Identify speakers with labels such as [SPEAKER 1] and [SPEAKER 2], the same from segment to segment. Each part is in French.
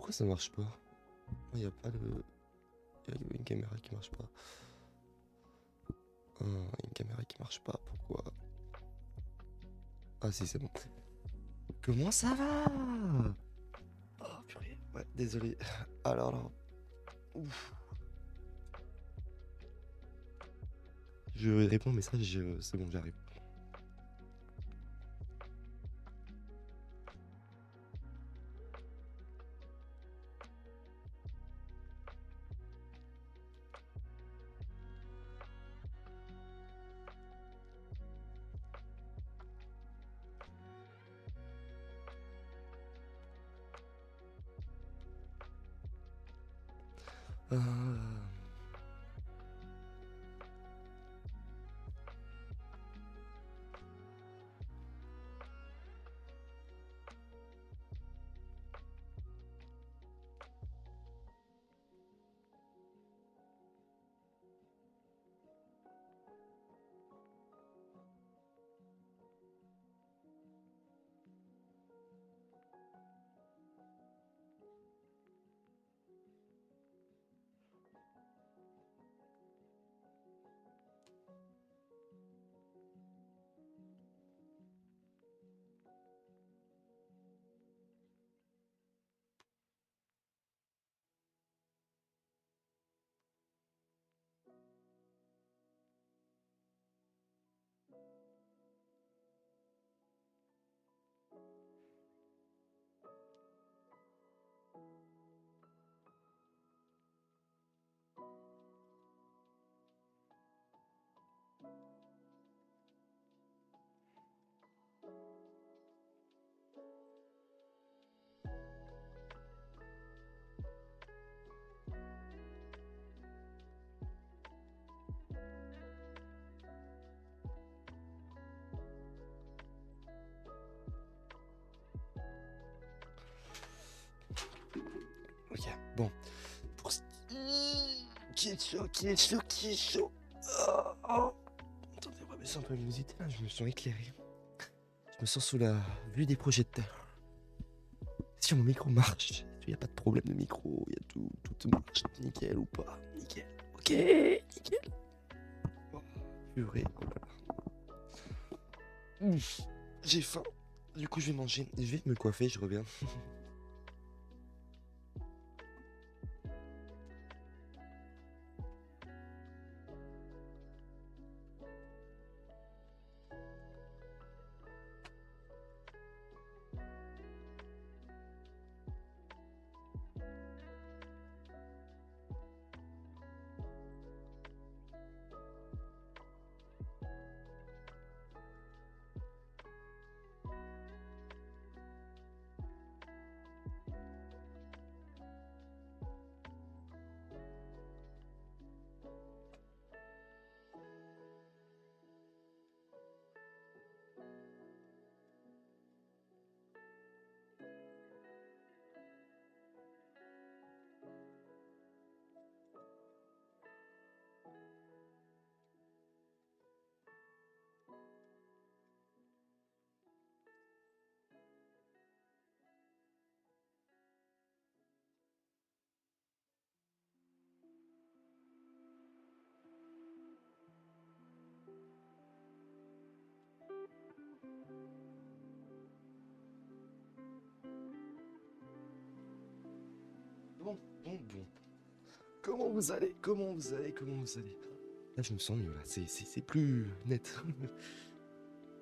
[SPEAKER 1] Pourquoi ça marche pas? Il n'y a pas de... Il y a une caméra qui marche pas. Il y a une caméra qui marche pas, pourquoi? Ah si, c'est bon. Comment ça va? Oh purée, ouais, désolé. Alors là... Ouf. Je réponds au message, c'est bon, j'arrive. Euh, Ok, bon. Pour ce qui est chaud. Oh. Attendez, on va baisser un peu la luminosité là, je me sens éclairé. Je me sens sous la vue des projecteurs. Si mon micro marche, il n'y a pas de problème de micro, il y a tout marche nickel ou pas. Nickel. Ok, nickel. Oh, purée, oh là là. J'ai faim. Du coup, je vais manger. Je vais me coiffer, je reviens. Bon. Comment vous allez? Là, je me sens mieux, là. C'est plus net.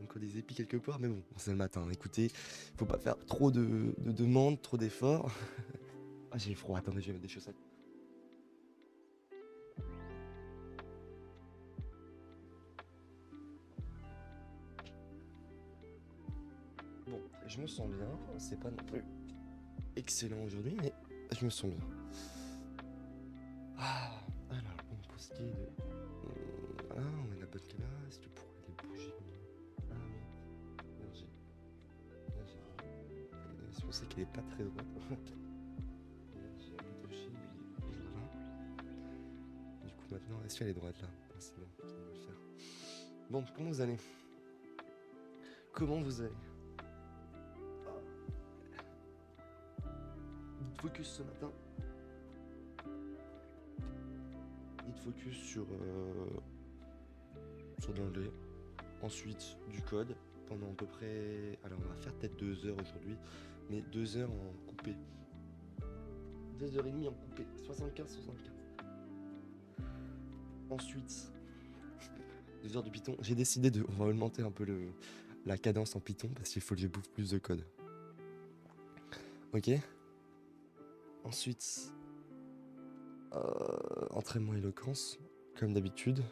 [SPEAKER 1] Encore des épis quelque part, mais bon, c'est le matin. Écoutez, faut pas faire trop de demandes, trop d'efforts. Ah, j'ai froid. Attendez, je vais mettre des chaussettes. Bon, je me sens bien. C'est pas non plus excellent aujourd'hui, mais je me sens bien. Ah, alors, bon, pour ce qui est de... Ah, on a la bonne classe, tu pourrais les bougies. Ah oui, merci. Je pensais qu'il est pas très droit. J'ai un peu touché, il est droit. Du coup, maintenant, est-ce qu'elle est droite là? Ah, c'est bon, ça va le faire. Bon, comment vous allez? focus ce matin. Guide focus sur l'anglais. Ensuite du code pendant à peu près... Alors on va faire peut-être 2 heures aujourd'hui, mais 2 heures en coupé. 2h30 en coupé, 75. Ensuite, 2 heures de Python. J'ai décidé on va augmenter un peu la cadence en Python parce qu'il faut que je bouffe plus de code. Ok. Ensuite, entraînement éloquence, comme d'habitude.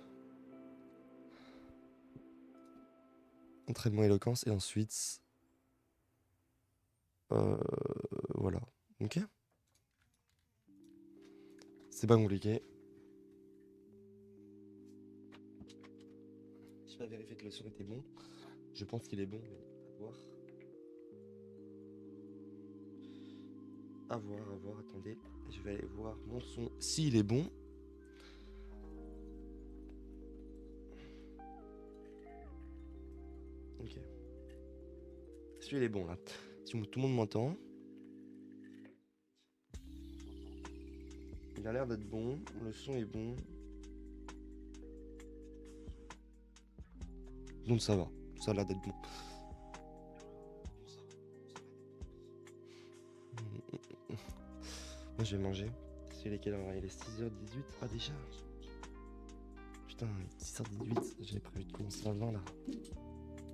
[SPEAKER 1] Entraînement éloquence et ensuite... voilà. Ok. C'est pas compliqué. Je vais vérifier que le son était bon. Je pense qu'il est bon, mais à voir. À voir, attendez. Je vais aller voir mon son, s'il est bon. Ok. Celui-là est bon là. Si tout le monde m'entend. Il a l'air d'être bon. Le son est bon. Donc ça va. Ça a l'air d'être bon. Moi je vais manger. C'est quelle heure? Il est 6h18. Ah déjà. Putain, 6h18. J'avais prévu de commencer à 20 là.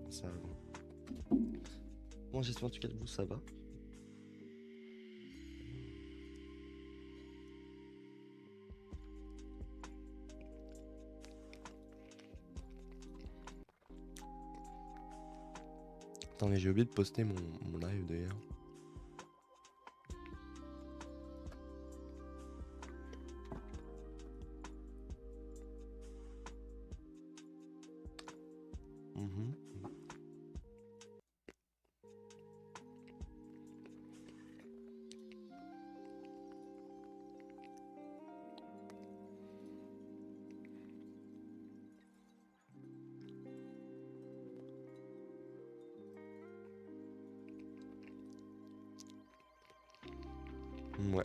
[SPEAKER 1] Ça va. Bon, j'espère en tout cas que vous ça va. Attendez, j'ai oublié de poster mon live d'ailleurs. Ouais.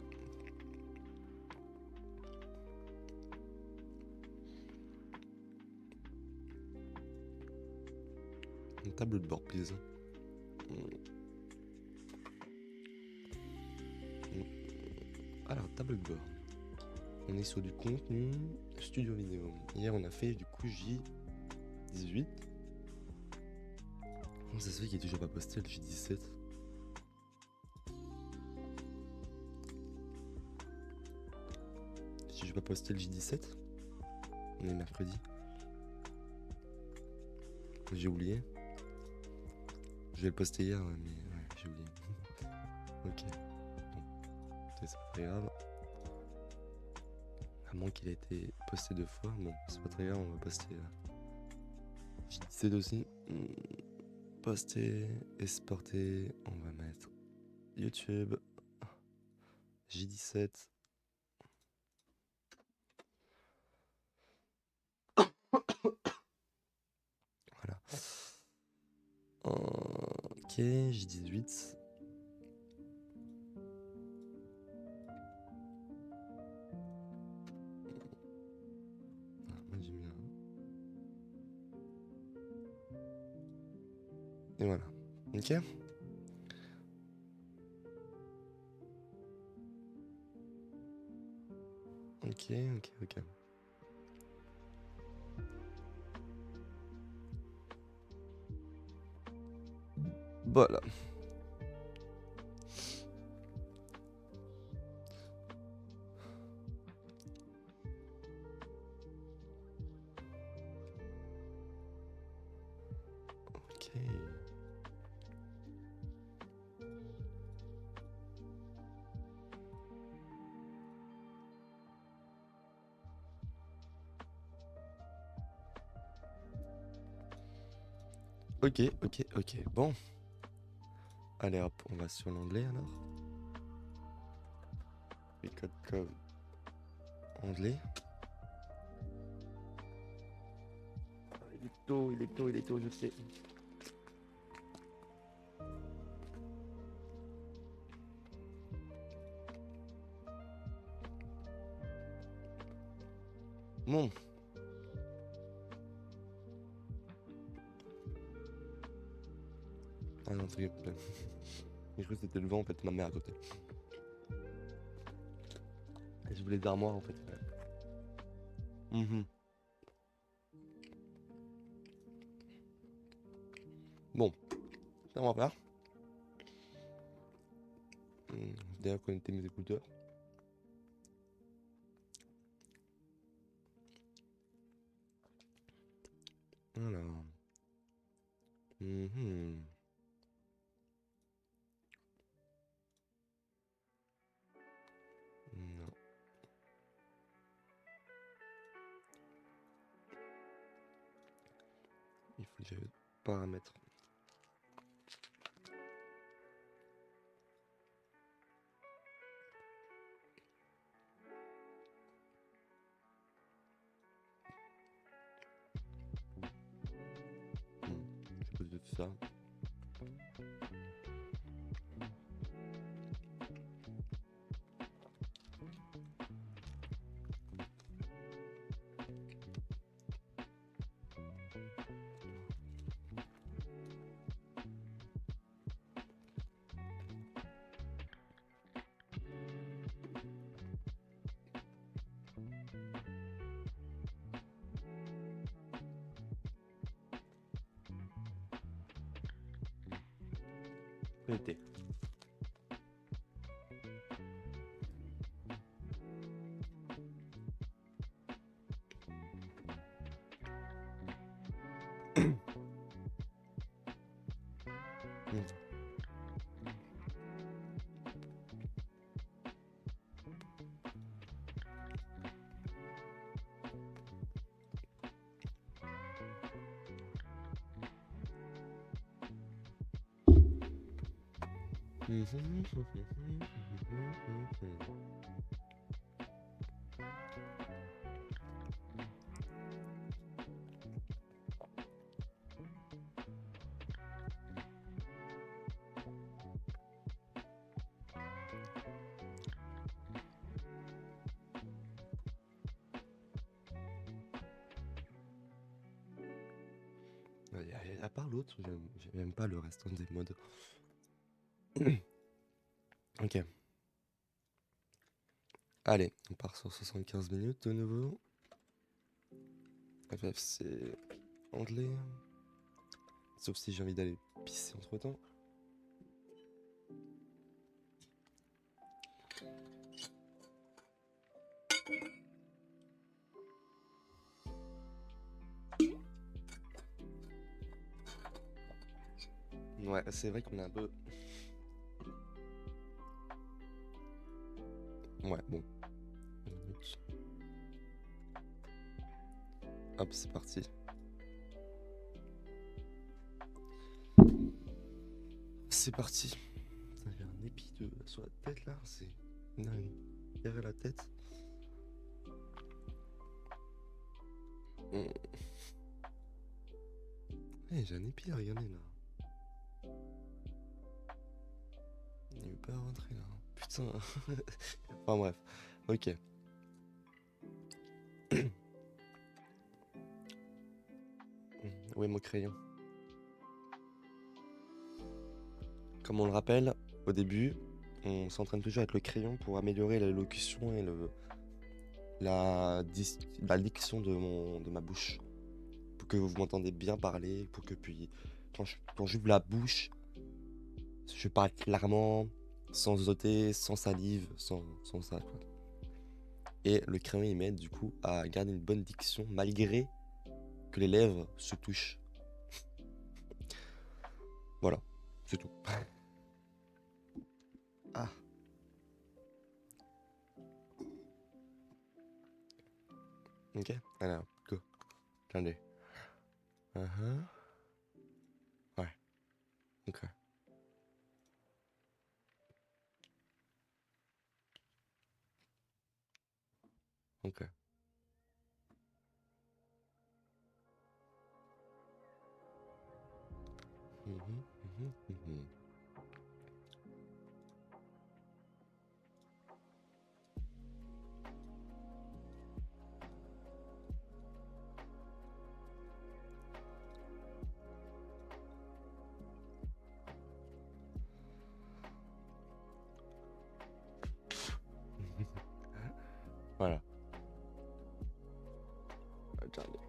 [SPEAKER 1] Une table de bord, please. Alors, table de bord. On est sur du contenu studio vidéo. Hier, on a fait du coup J18. Comment ça se fait qu'il est toujours pas posté le J17? Si je vais pas poster le J17, on est mercredi. J'ai oublié. Je vais le poster hier, mais ouais, j'ai oublié. Ok. Bon. C'est pas très grave. À moins qu'il ait été posté 2 fois. Bon, c'est pas très grave, on va poster J17 aussi. Poster, exporter. On va mettre YouTube. J17. Voilà. Ok, J18. Moi j'aime bien. Et voilà. Ok. Ok. Voilà. Ok. Ok. Bon. Allez hop, on va sur l'anglais alors. Les codes comme anglais. Il est tôt, je sais. Bon. Ah non, c'est bien. Je crois que c'était le vent, en fait, ma mère à côté. Et je voulais des armoires, en fait. Ouais. Bon, ça on va faire. D'ailleurs, connecter mes écouteurs. Voilà. Non. Il faut que j'aille paramètres. Je peux tout ça. Connecter. À part l'autre, j'aime pas le reste des modes. Ok. Allez, on part sur 75 minutes de nouveau. FF, c'est anglais. Sauf si j'ai envie d'aller pisser entre temps. Ouais, c'est vrai qu'on est un peu... Ouais, bon. Hop, c'est parti. C'est parti. J'ai un épi sur la tête là, c'est dingue. Derrière la tête. J'ai un épi à regarder là. Il veut pas rentrer là. Putain. Enfin bref. Ok. Où est mon crayon? Comme on le rappelle, au début, on s'entraîne toujours avec le crayon pour améliorer l'élocution et la diction de ma bouche. Pour que vous m'entendez bien parler, pour que puis quand j'ouvre la bouche, je parle clairement, sans ôter, sans salive, sans ça quoi. Et le crayon il m'aide du coup à garder une bonne diction malgré que les lèvres se touchent. Voilà, c'est tout. Ah. Ok, alors, go. Attendez. Ouais, ok. Ok. Voilà. Attendez.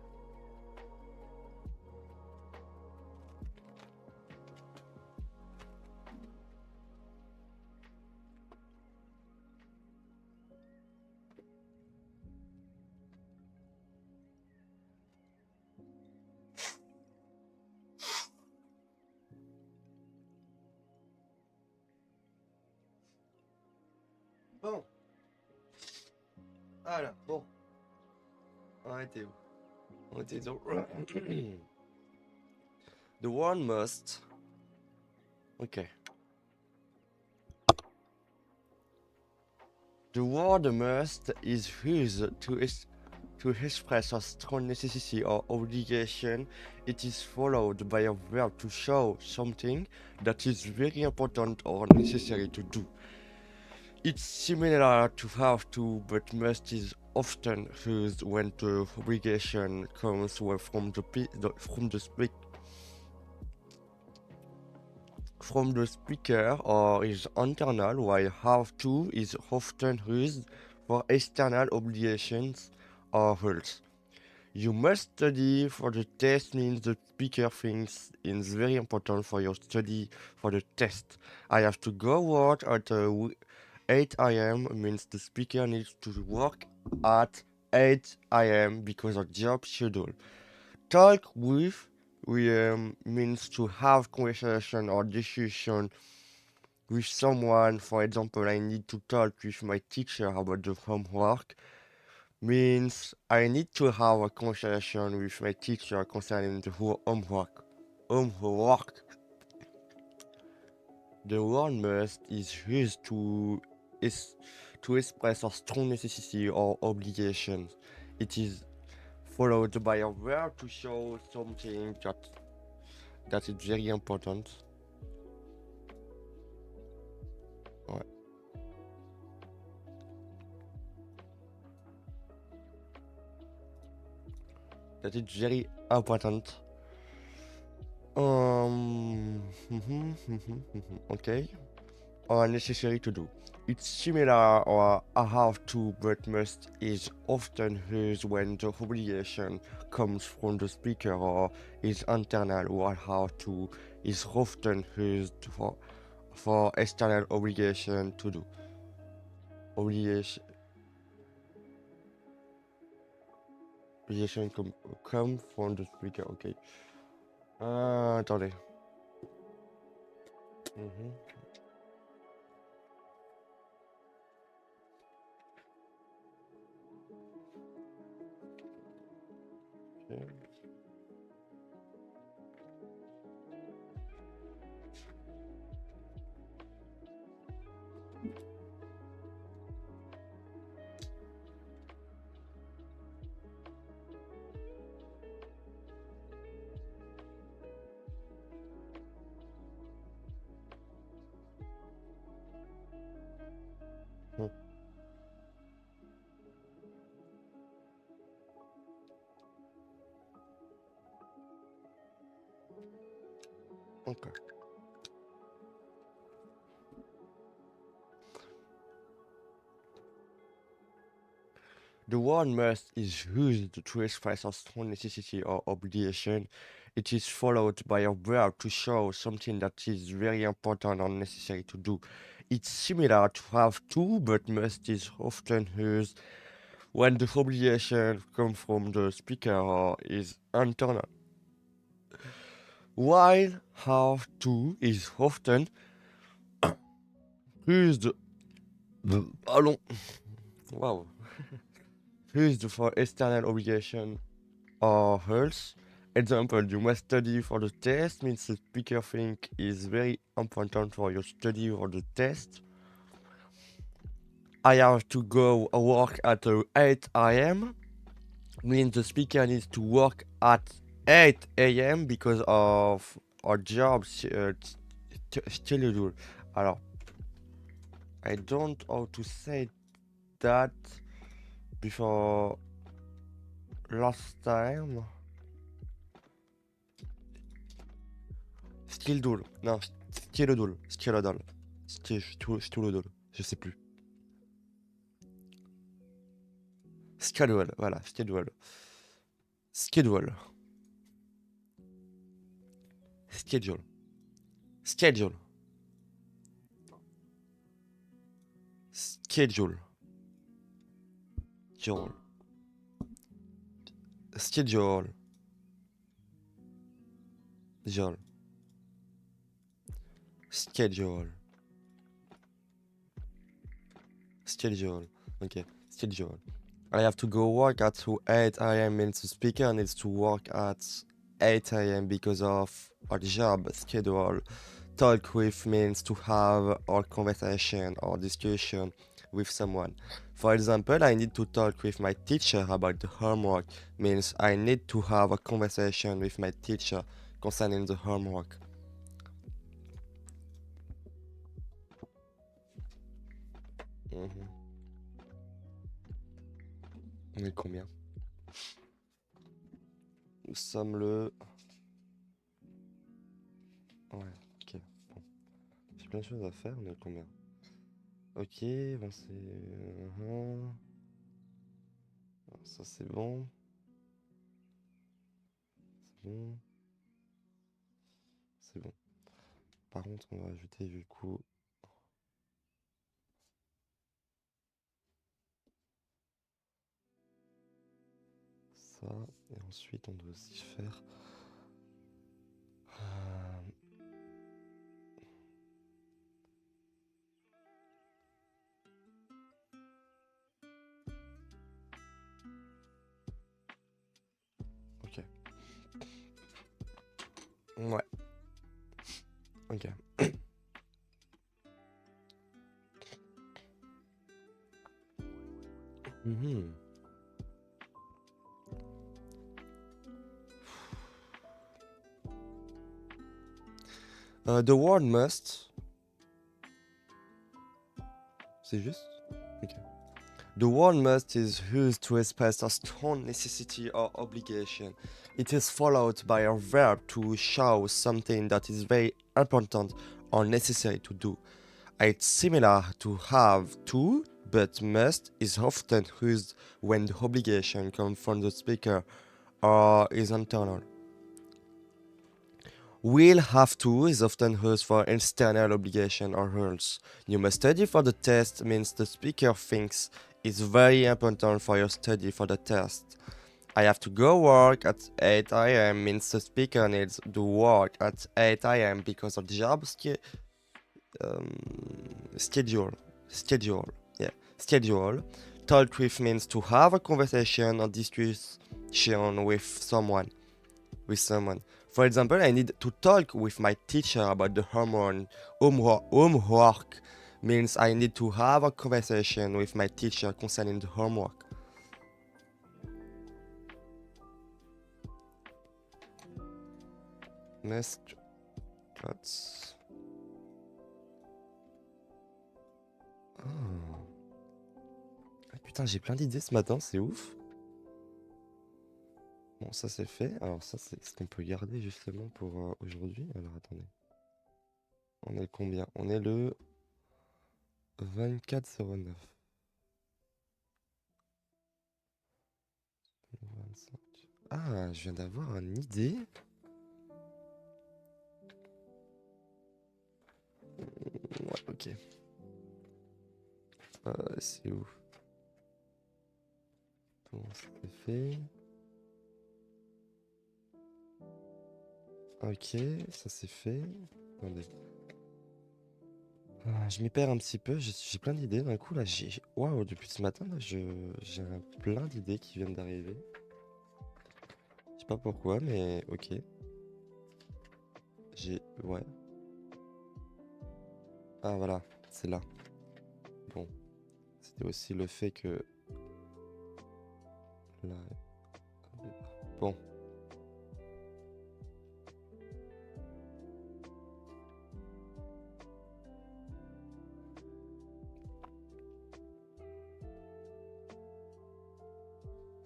[SPEAKER 1] Bon. Voilà, bon. Arrêtez-vous. On était dans... The one must... Ok. The word must is used to express a strong necessity or obligation. It is followed by a verb to show something that is very important or necessary to do. It's similar to have to, but must is often used when the obligation comes from the speaker or is internal, while have to is often used for external obligations or rules. You must study for the test means the speaker thinks it's very important for your study for the test. I have to go work at 8 a.m. means the speaker needs to work at 8 a.m. because of job schedule. Talk with means to have conversation or discussion with someone. For example, I need to talk with my teacher about the homework. Means I need to have a conversation with my teacher concerning the homework. The word must is used to express a strong necessity or obligation. It is followed by a verb to show something that is very important. Ouais. That is very important. Okay. Or necessary to do. It's similar or a have to, but must is often used when the obligation comes from the speaker or is internal, while have to is often used for external obligation to do. Obligation come from the speaker, okay. Attendez. Okay. Okay. The word must is used to express a strong necessity or obligation. It is followed by a verb to show something that is very important or necessary to do. It's similar to have to, but must is often used when the obligation comes from the speaker or is internal. While have to is often used. Allons. Wow. Used for external obligation or rules. Example, you must study for the test means the speaker think is very important for your study for the test. I have to go work at 8 a.m. means the speaker needs to work at 8 a.m. because of our job schedule. Alors, I don't know how to say that before last time. Skilldul. Non, Skilledul. Skilledul. Skilledul. Je sais plus. Schedule, voilà, schedule. Schedule. Schedule. Schedule. Schedule. Schedule. Schedule. Schedule. Schedule. Schedule. Okay. Schedule. I have to go work at 8 a.m. means the speaker needs to work at 8 a.m. because of our job schedule. Talk with means to have a conversation or discussion with someone. For example, I need to talk with my teacher about the homework means I need to have a conversation with my teacher concerning the homework. On est combien? Nous sommes le... Ouais, ok. Bon. J'ai plein de choses à faire, on est combien? Ok, ben c'est... Ça c'est bon. C'est bon. C'est bon. Par contre, on va ajouter du coup... ça. Et ensuite, on doit aussi faire... Ok. Ouais. Ok. The word must. C'est juste? Ok. The word must is used to express a strong necessity or obligation. It is followed by a verb to show something that is very important or necessary to do. It's similar to have to, but must is often used when the obligation comes from the speaker or is internal. Will have to is often used for external obligation or rules. You must study for the test means the speaker thinks it's very important for your study for the test. I have to go work at 8 a.m. means the speaker needs to work at 8 a.m. because of job schedule. Yeah, schedule. Talk with means to have a conversation or discussion with someone. For example, I need to talk with my teacher about the homework means I need to have a conversation with my teacher concerning the homework. Next, cuts. Oh. Ah, putain, j'ai plein d'idées ce matin, c'est ouf. Bon, ça c'est fait. Alors ça, c'est ce qu'on peut garder justement pour aujourd'hui. Alors attendez. On est combien? On est le 2409. 25. Ah, je viens d'avoir une idée. Ouais, ok. C'est où? Bon, c'est fait. Ok, ça c'est fait. Attendez. Je m'y perds un petit peu, j'ai plein d'idées d'un coup là. Waouh, depuis ce matin là, j'ai plein d'idées qui viennent d'arriver. Je sais pas pourquoi, mais ok. Ouais. Ah voilà, c'est là. Bon. C'était aussi le fait que... Là... Bon.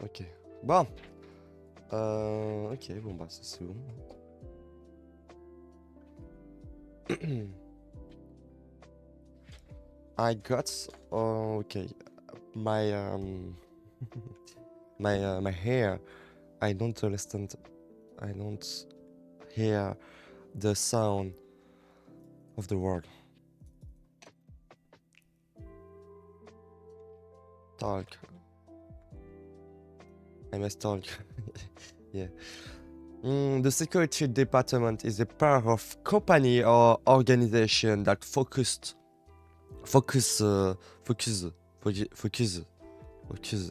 [SPEAKER 1] Ok. Bon. Ok, bon bah ça c'est bon. I got... okay. My... My hair. I don't understand. I don't hear the sound of the word. Talk. I must talk. Yeah. The security department is a part of company or organization that focus.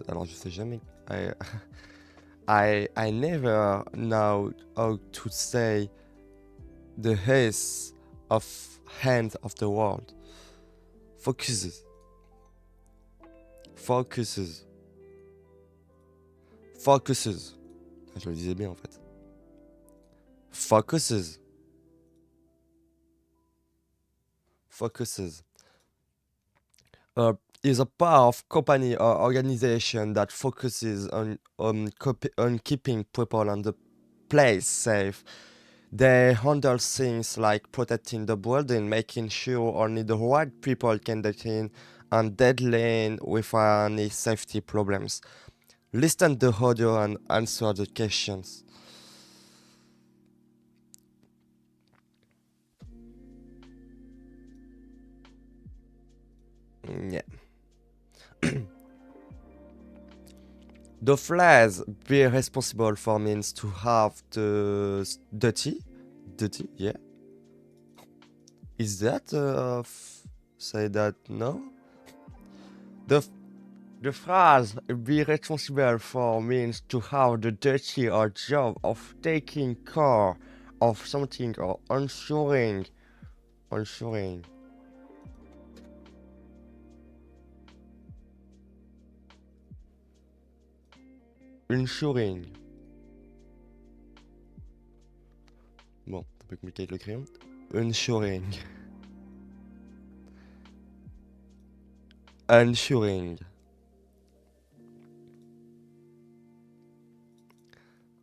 [SPEAKER 1] Alors je sais jamais. I never know how to say the haze of hand of the world. Focuses. Je le disais bien en fait. Focuses. Is a part of company or organization that focuses on keeping people and the place safe. They handle things like protecting the building, making sure only the right people can get in, and dealing without any safety problems. Listen to the audio and answer the questions. Yeah. The flags be responsible for means to have the dirty, yeah. Is that say that no? The phrase be responsible for means to have the dirty or job of taking care of something or ensuring. Bon, un peu compliqué avec le crayon. Ensuring.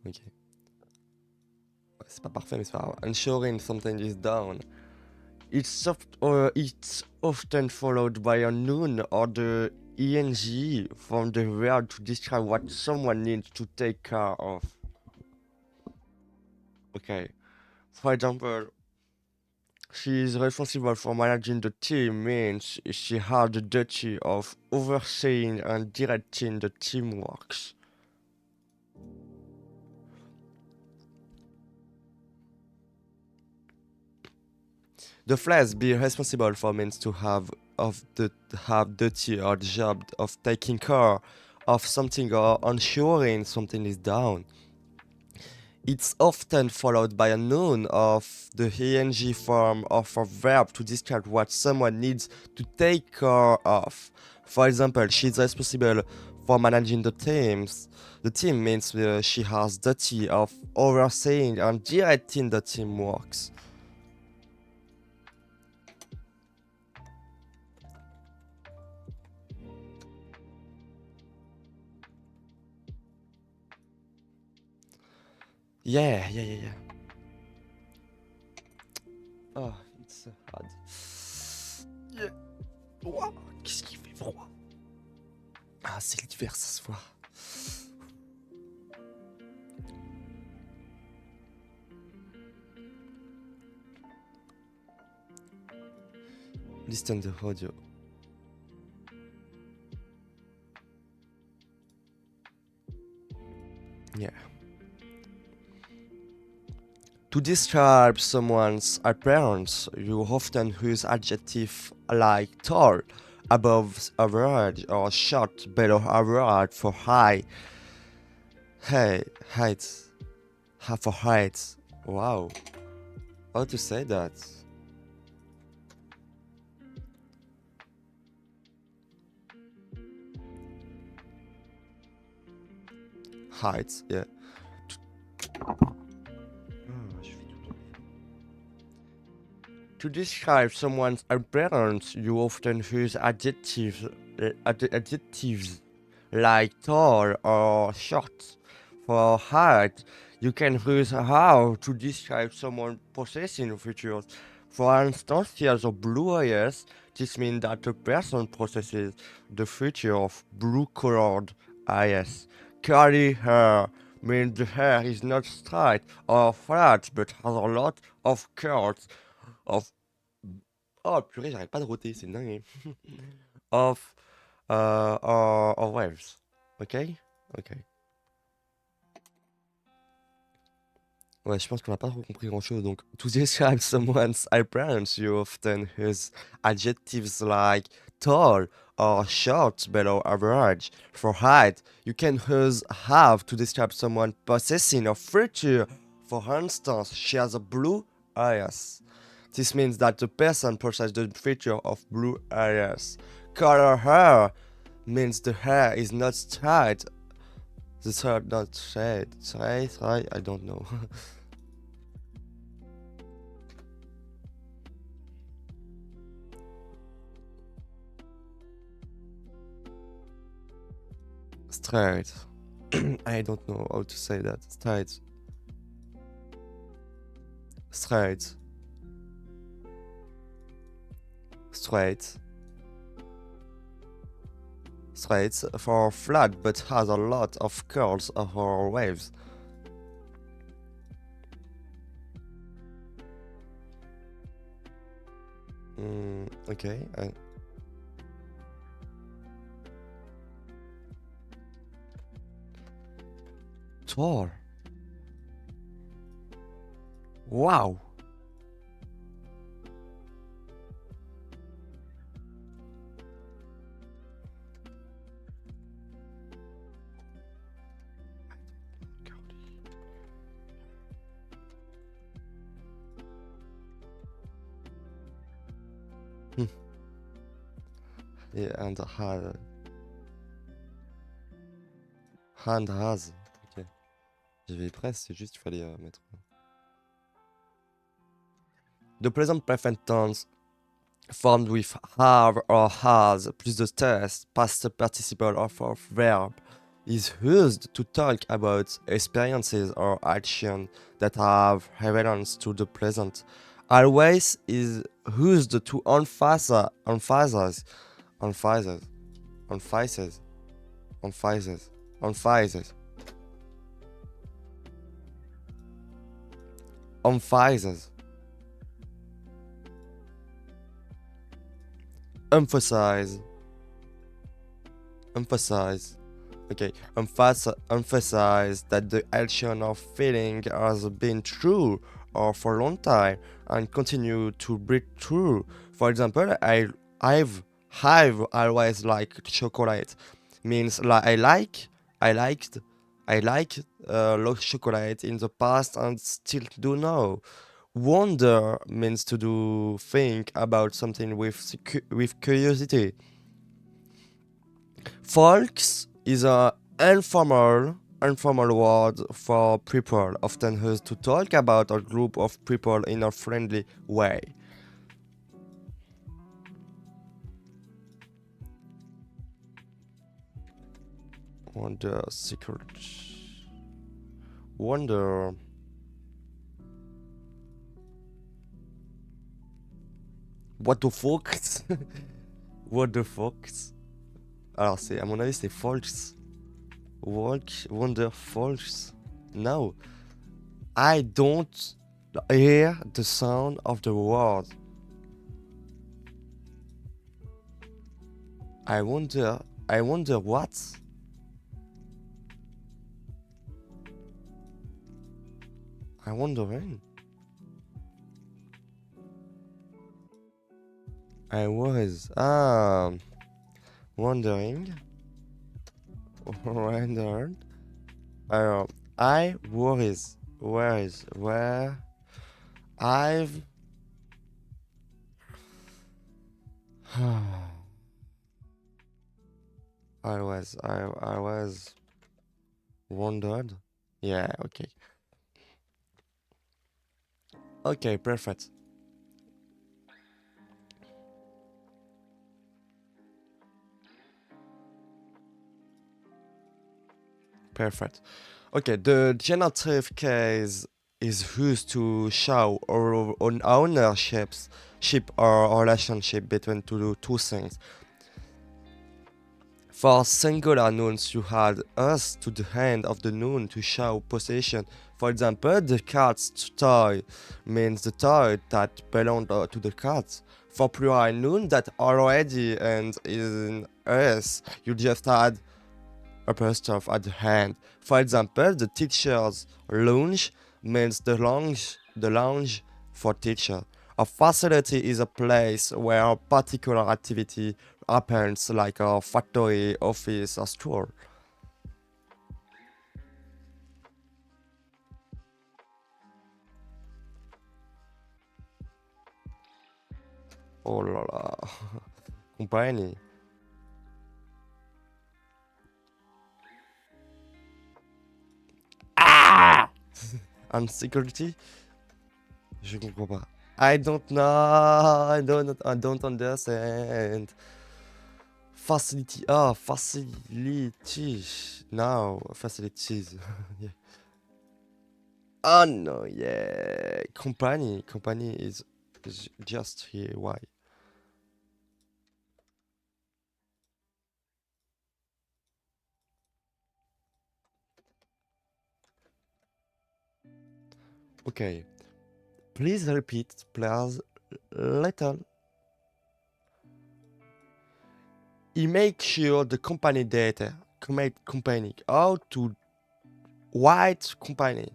[SPEAKER 1] Ok. Ouais, c'est pas parfait, mais c'est pas grave. Ensuring something is down. It's often followed by a noun or the ing from the verb to describe what someone needs to take care of. Okay. For example, she is responsible for managing the team means she has the duty of overseeing and directing the teamworks. The flags be responsible for means to have duty or job of taking care of something or ensuring something is down. It's often followed by a noun of the ing form of a verb to describe what someone needs to take care of. For example, she's responsible for managing the teams. The team means she has duty of overseeing and directing the team works. Yeah. Oh, it's so hard. Yeah. Wow, qu'est-ce qu'il fait froid. Ah, c'est l'hiver ce soir. Listen to audio. Yeah. To describe someone's appearance, you often use adjectives like tall, above average, or short, below average for high. Hey, height. For height. Wow. How to say that? Height, yeah. To describe someone's appearance, you often use adjectives like tall or short. For height, you can use how to describe someone possessing features. For instance, he has a blue eyes. This means that the person possesses the feature of blue-colored yes. Curly hair means the hair is not straight or flat, but has a lot of curls, of... Oh purée, j'arrête pas de roter, c'est dingue. Of... or waves. Ok? Ok. Ouais, je pense qu'on n'a pas trop compris grand-chose. Donc, to describe someone's appearance, you often use adjectives like tall or short below average. For height, you can use have to describe someone possessing a feature. For instance, she has a blue eyes. This means that the person possesses the feature of blue eyes. Color hair means the hair is not straight. The hair not straight. Straight? I don't know. Straight. I don't know how to say that. Straight. Straight. Straight. Straight for flat but has a lot of curls or waves. Okay. Tall. Wow. Yeah, and has. Ok. J'avais presque, c'est juste qu'il fallait mettre. The present perfect tense formed with have or has plus the test past participle of verb is used to talk about experiences or action that have relevance to the present. Always is used to emphasize, emphasize, emphasize, emphasize, emphasize, emphasize, emphasize, emphasize, emphasize. Okay, emphasize that the action of feeling has been true or for a long time and continue to be true. For example, I've always liked chocolate. Means like I liked chocolate in the past and still do now. Wonder means to do think about something with curiosity. Folks is a informal word for people, often used to talk about a group of people in a friendly way. Wonder secret. Wonder. What the fuck? What the fuck? Alors c'est, à mon avis, c'est false. Wonder false. No. I don't hear the sound of the word. I wonder what? I'm wondering. I was wondering. Wondered. I worries. Where I've I was wondered. Yeah, okay. Okay, perfect. Perfect. Okay, the genitive case is used to show an ownership or relationship between two things. For singular nouns, you add us to the end of the noun to show possession. For example, the cat's toy means the toy that belongs to the cat. For plural noun that already ends in us, you just add apostrophe at the end. For example, the teacher's lounge means the lounge for teacher. A facility is a place where a particular activity happens, like a factory, office, or store. Oh là là. Compagnie. Ah! Insecurity? Je comprends pas. I don't know. I don't understand. Facility. Ah, facilities. No, facilities. Yeah. Oh no, yeah. Company. Company is just here. Why? Okay. Please repeat, please. Little. He make sure the company data. Company. How to white company.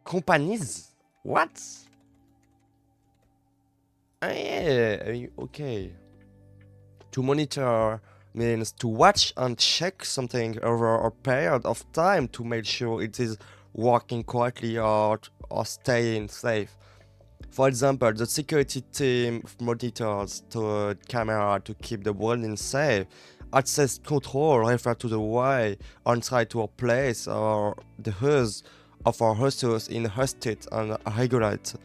[SPEAKER 1] Companies? What? Ah, yeah, okay. To monitor means to watch and check something over a period of time to make sure it is working correctly or staying safe. For example, the security team monitors the camera to keep the building safe. Access control refers to the way on-site to a place or the use of our hostels in hosted and regulated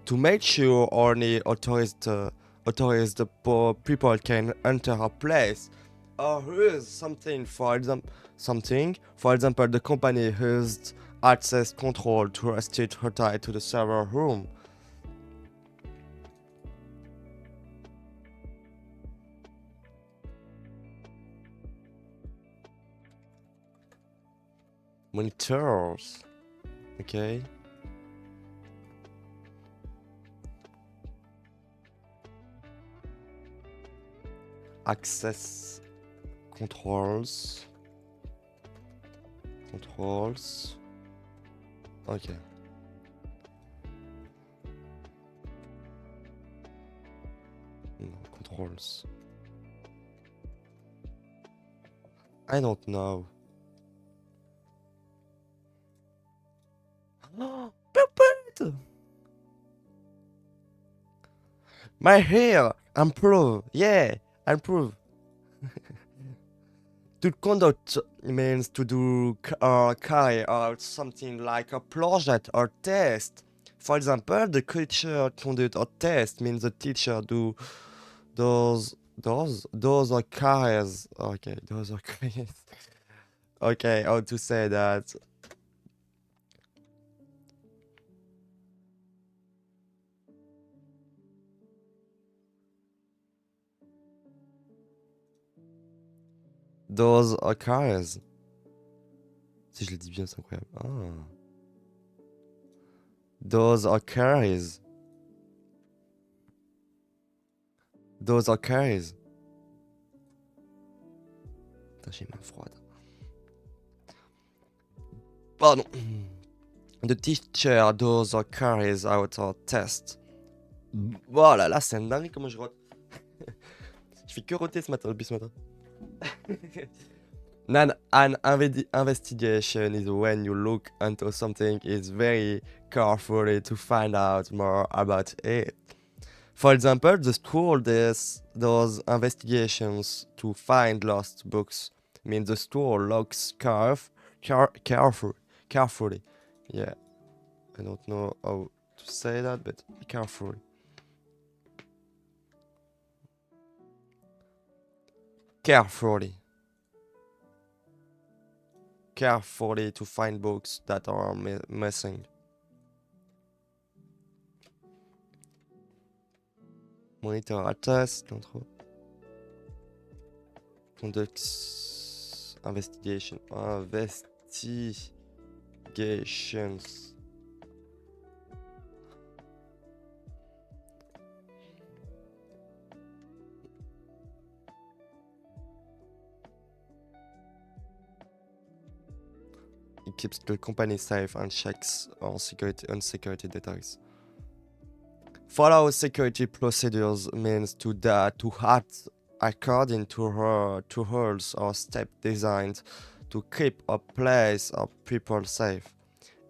[SPEAKER 1] to make sure only authorized people can enter a place or use something. For example, the company used access control to restrict her tie to the server room. Monitors. Okay. Access controls. Okay. No, controls. I don't know. Perfect! My hair! Improve! Yeah! Improve! To conduct means to do or carry out something like a project or test. For example, the teacher conduct a test means the teacher do those are carries. Okay, those are carries. Okay, how to say that? Those are carries. Si je le dis bien, c'est incroyable. Ah. Those are carries. Those are carries. Putain, j'ai main froide. Pardon. The teacher does or carries out a test. Voilà, là, c'est un dingue comment je rote. Je fais que roter ce matin, depuis ce matin. An investigation is when you look into something is very carefully to find out more about it. For example, the school does investigations to find lost books. Means the school looks carefully. Yeah, I don't know how to say that, but carefully. Carefully to find books that are missing. Monitor attest, l'intro. Conducts investigations. It keeps the company safe and checks on security details. Follow security procedures means to act according to rules or steps designed to keep a place or people safe.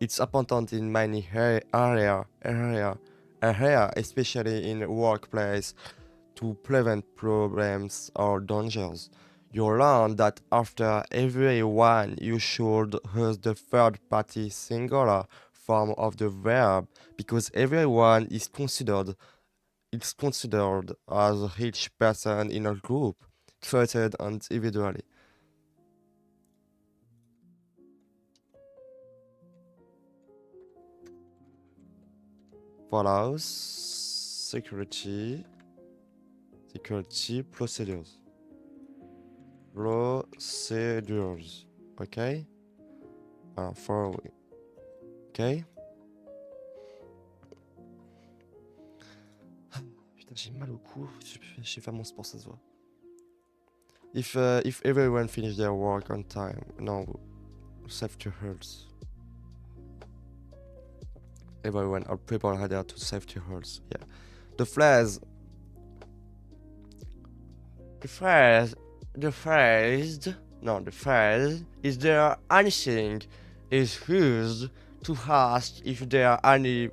[SPEAKER 1] It's important in many areas, especially in workplace, to prevent problems or dangers. You learn that after everyone, you should use the third party singular form of the verb because everyone is considered as each person in a group, treated individually. Follows security procedures. Okay? Following. Okay? Putain, j'ai mal au cou. Je sais faire mon sport, ça se voit. If everyone finish their work on time, no, safety rules. Everyone, all people adhere to safety rules. Yeah. The phrase is there anything is used to ask if there are any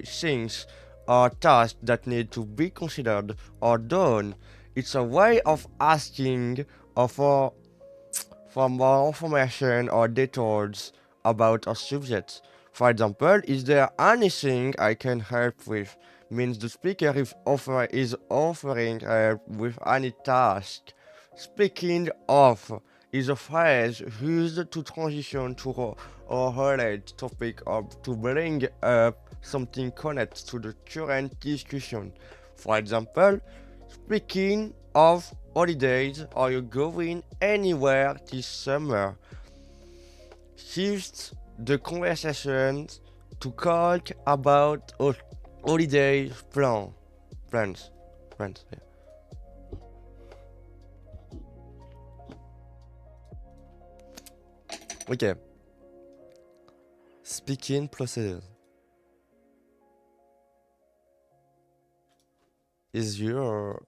[SPEAKER 1] things or tasks that need to be considered or done. It's a way of asking for more information or details about a subject. For example, is there anything I can help with? Means the speaker is offering help with any task. Speaking of is a phrase used to transition to a relate topic or to bring up something connected to the current discussion. For example, speaking of holidays, are you going anywhere this summer? Shift the conversation to talk about holiday plans. Yeah. Okay. Speaking procedures. Is here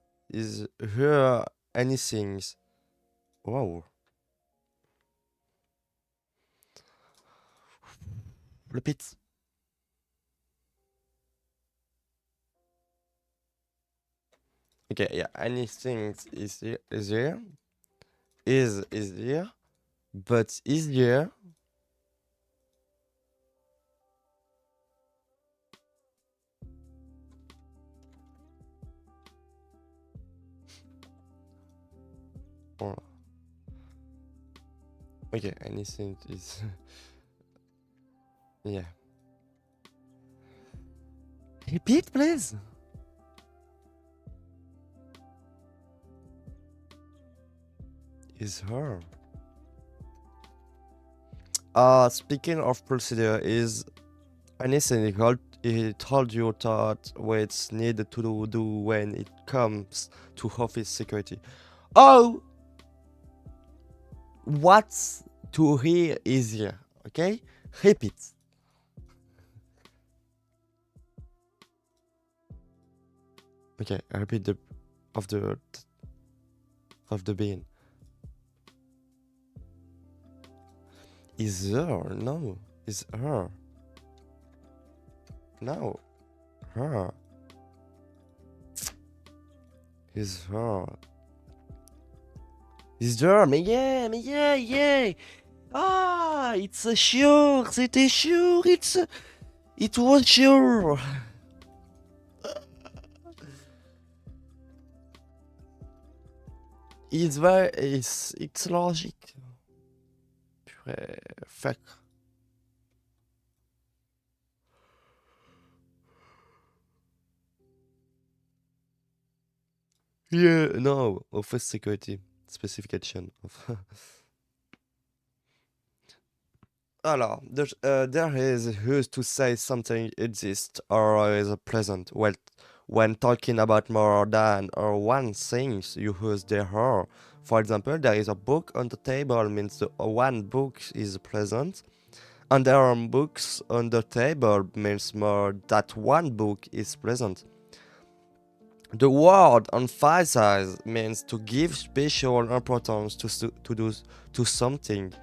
[SPEAKER 1] anything? Wow. Repeat. Okay, yeah. Anything is here. Is here. Is here. But is here. Oh. Okay, anything is. Yeah. Repeat, please. Is her. Speaking of procedure, is anything he told you that what's needed to do when it comes to office security? Oh, what's to hear easier? Okay, repeat. Okay, I repeat of the being. Is her? No, is her. No, her. Is her. Is there? Mais yeah. Ah, it's a sure. C'était sure. It was sure. It's logic. Purée, fuck. Yeah, no, office security specification of. Alors, there is used to say something exists or is present. Well, when talking about more than or one things, you use the or. For example, there is a book on the table means the one book is present, and there are books on the table means more that one book is present. The word emphasize means to give special importance to something.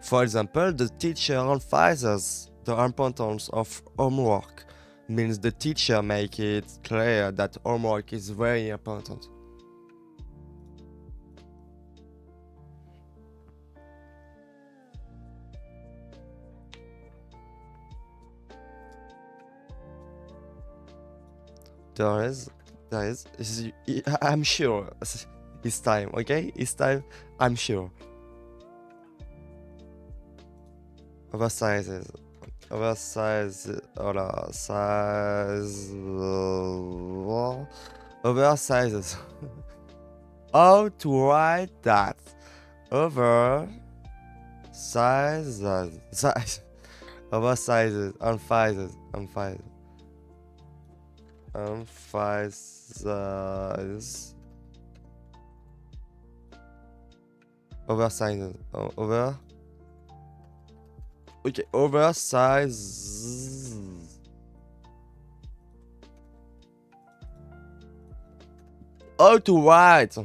[SPEAKER 1] For example, the teacher emphasizes the importance of homework, means the teacher make it clear that homework is very important. There is, I'm sure, it's time, okay? It's time, I'm sure. Oversizes. Oversize. Voilà. Size. Oversizes. How to write that? Over. Sizes. Size. Oversizes. Emphasizes. Emphasizes. Emphasizes. Oversizes. Over. Okay, oversize. How to write?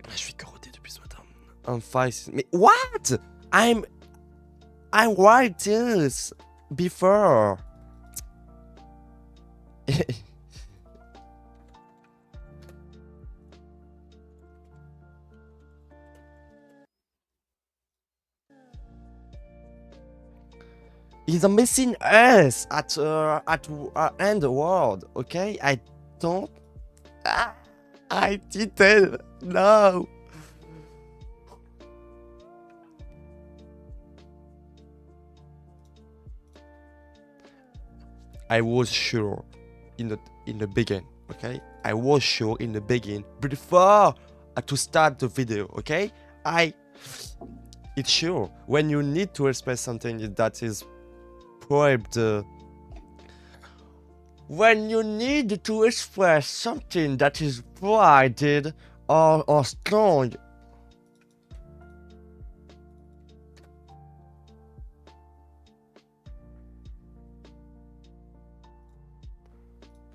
[SPEAKER 1] Je suis carotté depuis ce matin. Emphasize. Mais what? I write this before. He's a missing S at end word, okay? I don't. I didn't. No. I was sure in the beginning, okay? I was sure in the beginning before to start the video, okay? It's sure when you need to express something that is probably when you need to express something that is provided or strong.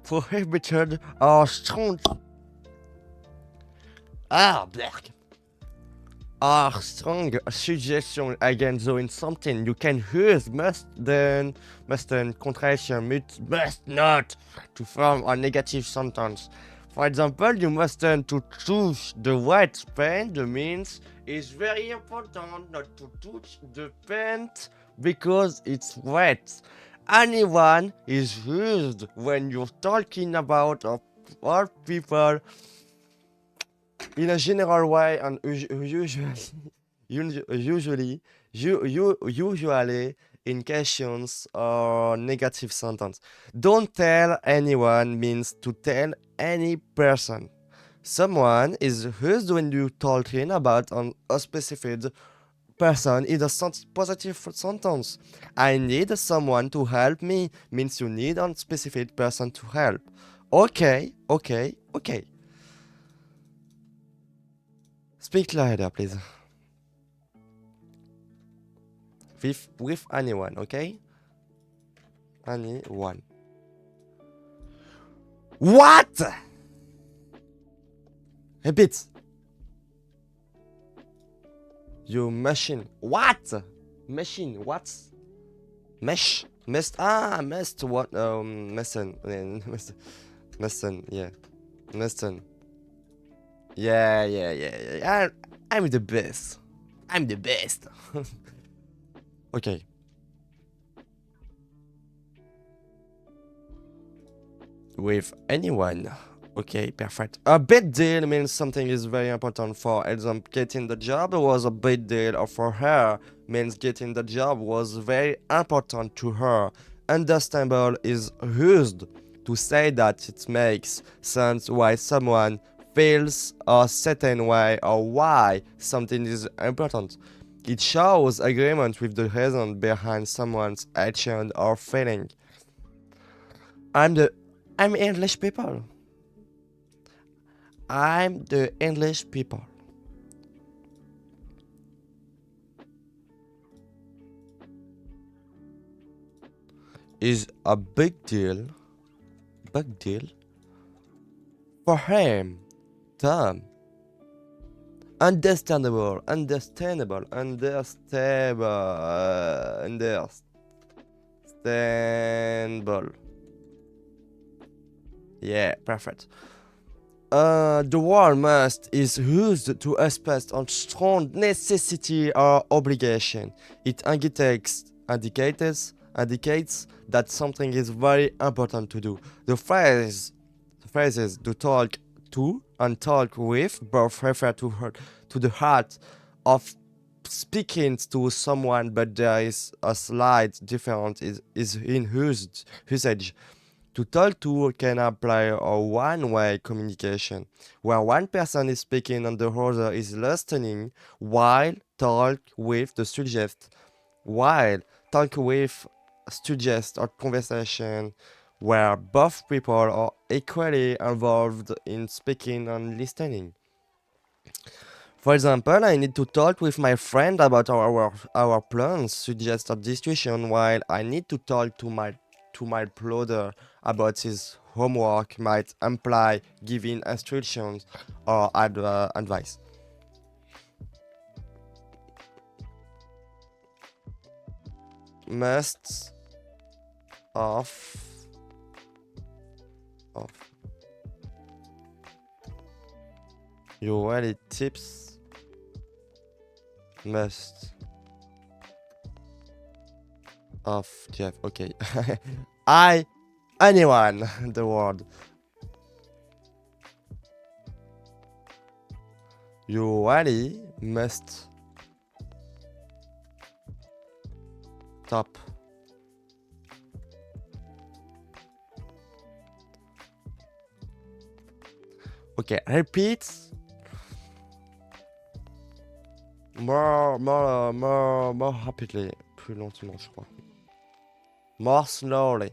[SPEAKER 1] Prohibited or strong. Black. Or strong suggestion against doing something. You can use mustn't, contraction, must not to form a negative sentence. For example, you mustn't to touch the white paint means it's very important not to touch the paint because it's wet. Anyone is used when you're talking about all people in a general way and usually in questions or negative sentence. Don't tell anyone means to tell any person. Someone is used when you're talking about a specific person in a positive sentence. I need someone to help me means you need a specific person to help. Okay. Speak louder, please. With anyone, okay? Anyone. What? Repeat. You machine. What? Machine. What? Mesh. Mist. Mist. What? Messen. Messen. Yeah. Messen. Yeah. I'm the best. Okay. With anyone. Okay, perfect. A big deal means something is very important. For example, getting the job was a big deal, or for her means getting the job was very important to her. Understandable is used to say that it makes sense why someone feels a certain way or why something is important. It shows agreement with the reason behind someone's action or feeling. I'm English people. I'm the English people. Is a big deal for him, Tom. Understandable. Yeah, perfect. The word must is used to express a strong necessity or obligation. It indicates that something is very important to do. The phrases to talk to and talk with both refer to the heart of speaking to someone, but there is a slight difference is in usage. To talk to can apply a one-way communication, where one person is speaking and the other is listening, while talk with suggests a conversation where both people are equally involved in speaking and listening. For example, I need to talk with my friend about our plans, suggest a discussion, while I need to talk to my brother about his homework might imply giving instructions or advice. Must of you really tips must of Jeff. Okay. Anyone the word. You really must stop. Okay, repeat. More rapidly. Plus lentement, je crois. More slowly.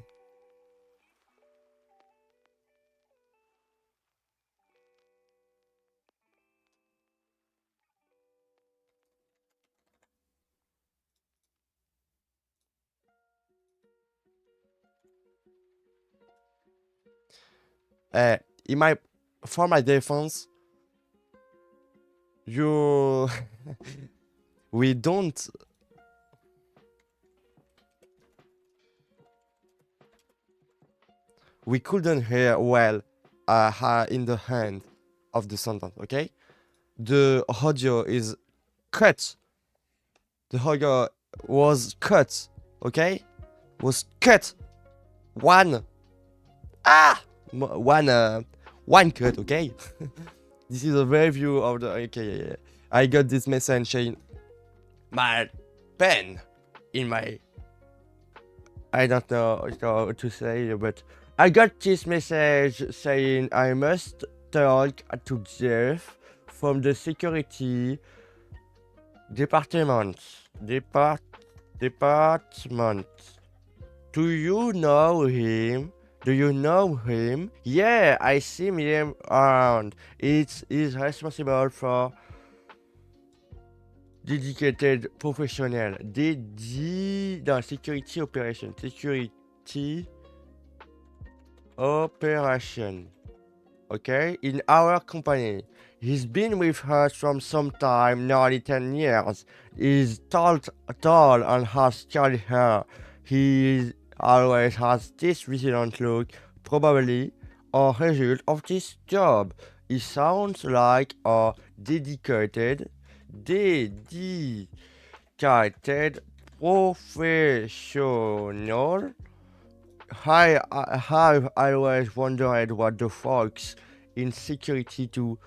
[SPEAKER 1] For my defense, we couldn't hear well in the end of the sentence, okay? The audio is cut. The audio was cut, okay? Was cut. One cut, okay? This is a review of the, okay, yeah. I got this message saying, my pen in my, I don't know how to say, but I got this message saying I must talk to Jeff from the security department. Department. Do you know him? Yeah, I see him around. He's responsible for dedicated professional. Security operation. Okay, in our company. He's been with us from some time, nearly 10 years. He's tall and has curly hair. He always has this vigilant look, probably a result of this job. He sounds like a dedicated professional. I always wondered what the folks in security do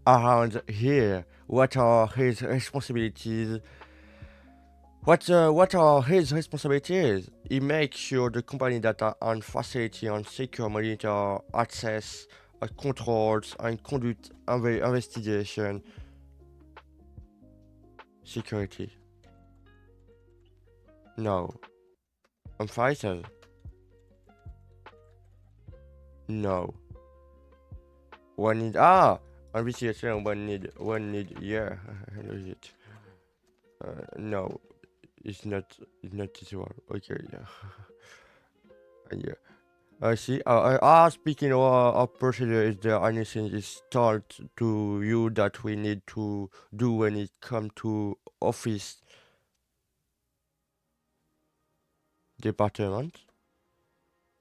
[SPEAKER 1] around here. What are his responsibilities? It makes sure the company data and facility and secure monitor access, controls and conduct investigation security. No. Unfaithful. No. One need investigation one need yeah. Legit. No. It's not this one. Okay, yeah. Yeah. I see. Speaking of procedure, is there anything is taught to you that we need to do when it come to office department?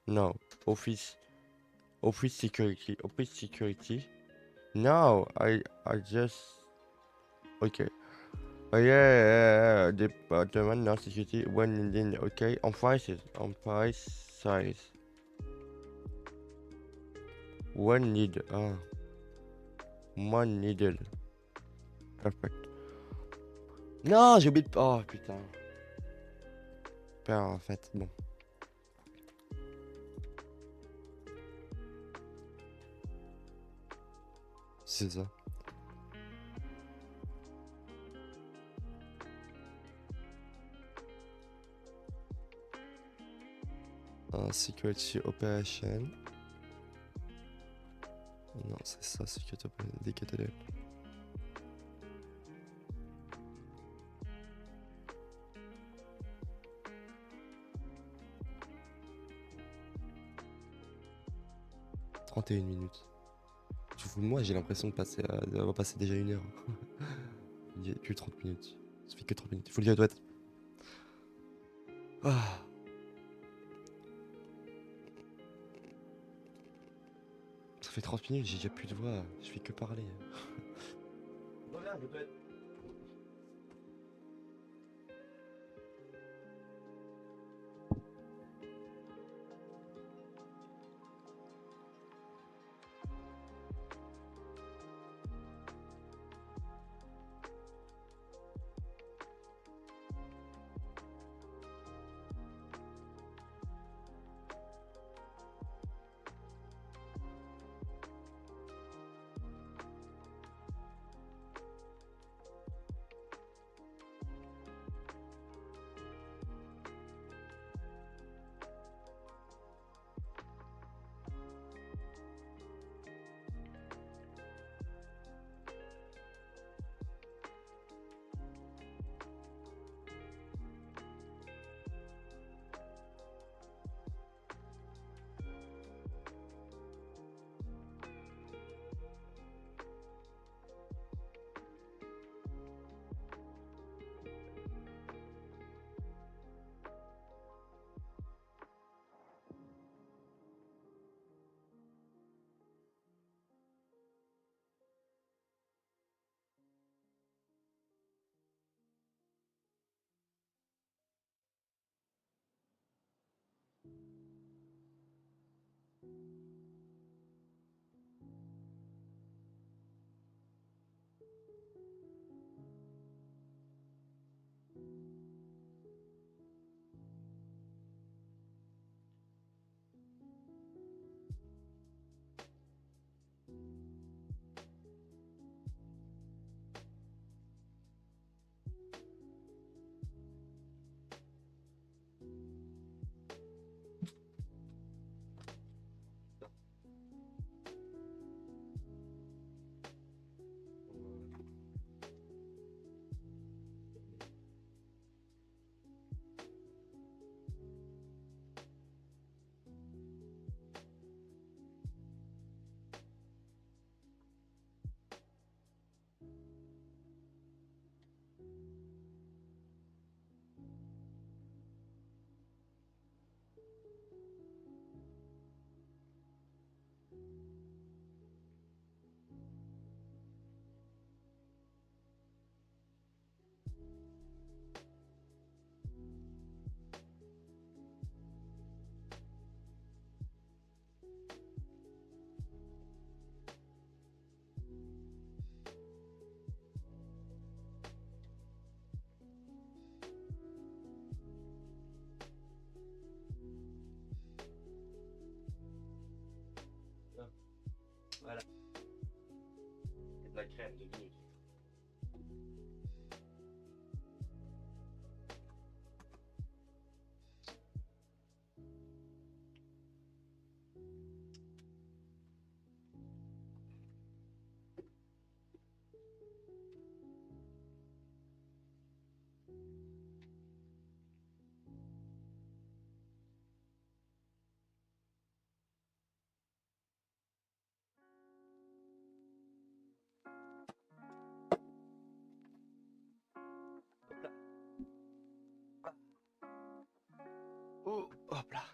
[SPEAKER 1] No. Office security. Office security. No, I just okay. Oh yeah. Department no security when in okay on prices price size. One need one needle. Perfect. Non, j'ai oublié de. Oh putain. En fait, bon. C'est ça. Security Operation. Non, c'est ça, Security Operation. Indicated. « 31 minutes. Tu fous de moi, j'ai l'impression de passer d'avoir passé déjà 1 heure. Il n'y a que 30 minutes. Ça fait que 30 minutes. Il faut le dire à droite. Ah. Ça fait 30 minutes, j'ai déjà plus de voix. Je fais que parler. Regarde, je dois être... La crème, 2 minutes. Oh, hop là.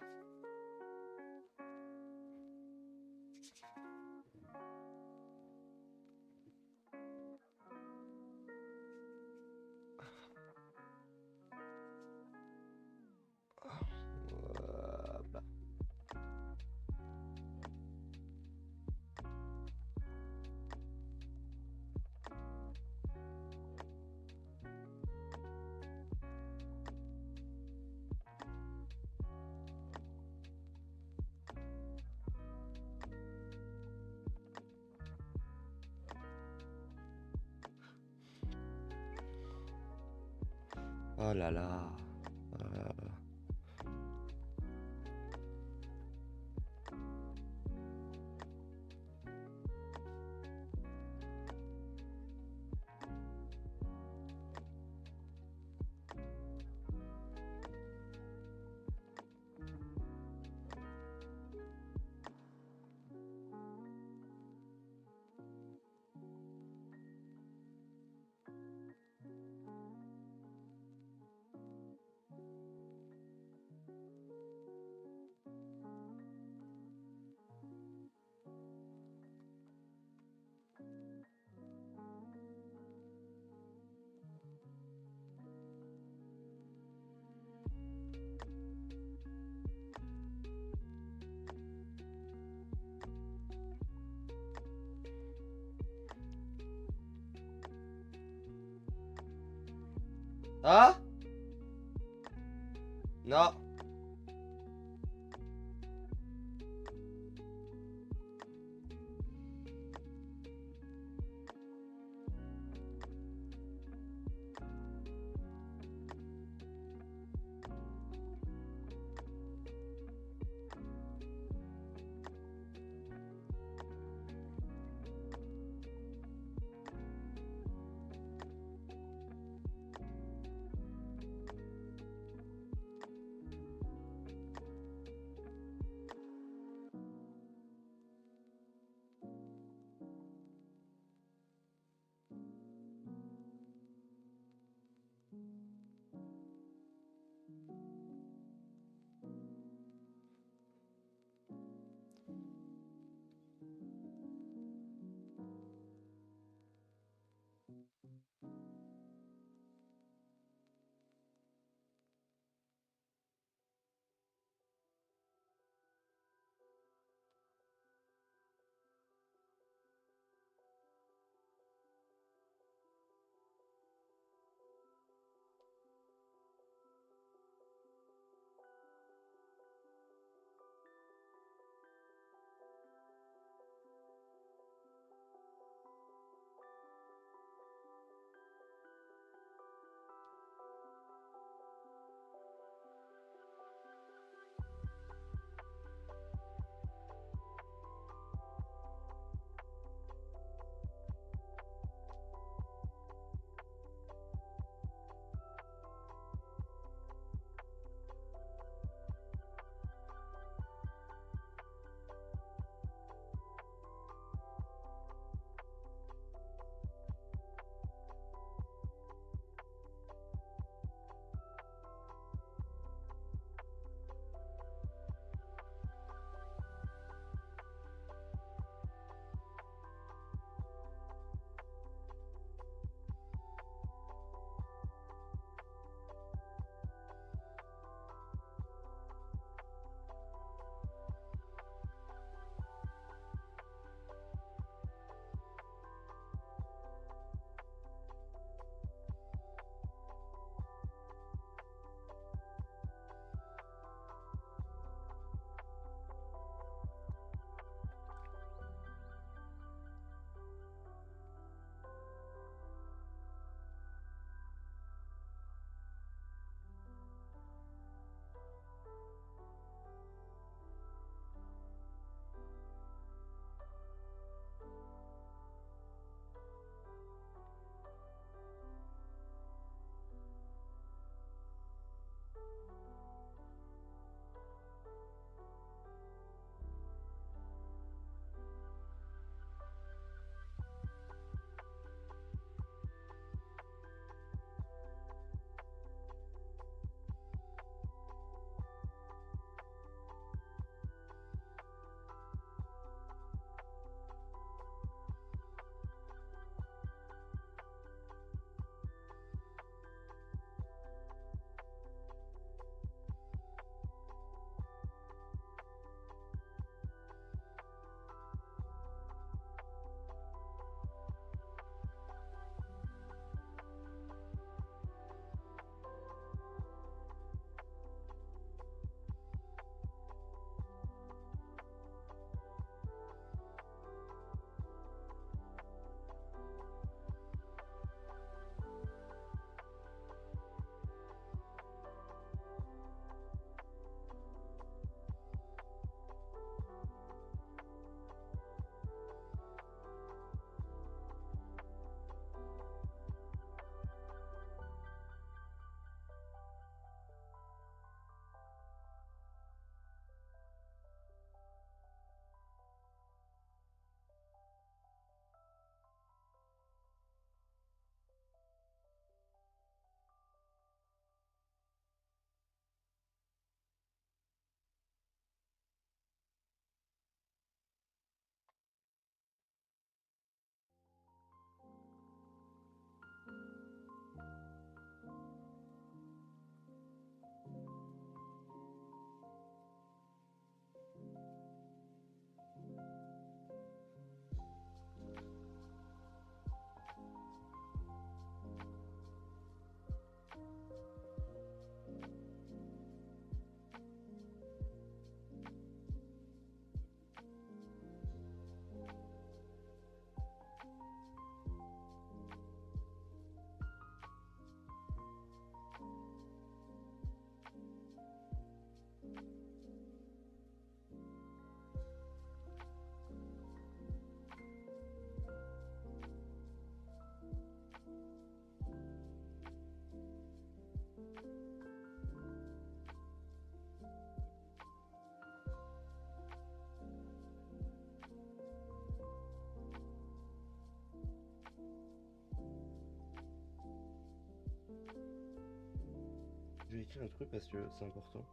[SPEAKER 1] Hop là. Oh là là. Oh là là. Ah? Non. écrit un truc parce que c'est important.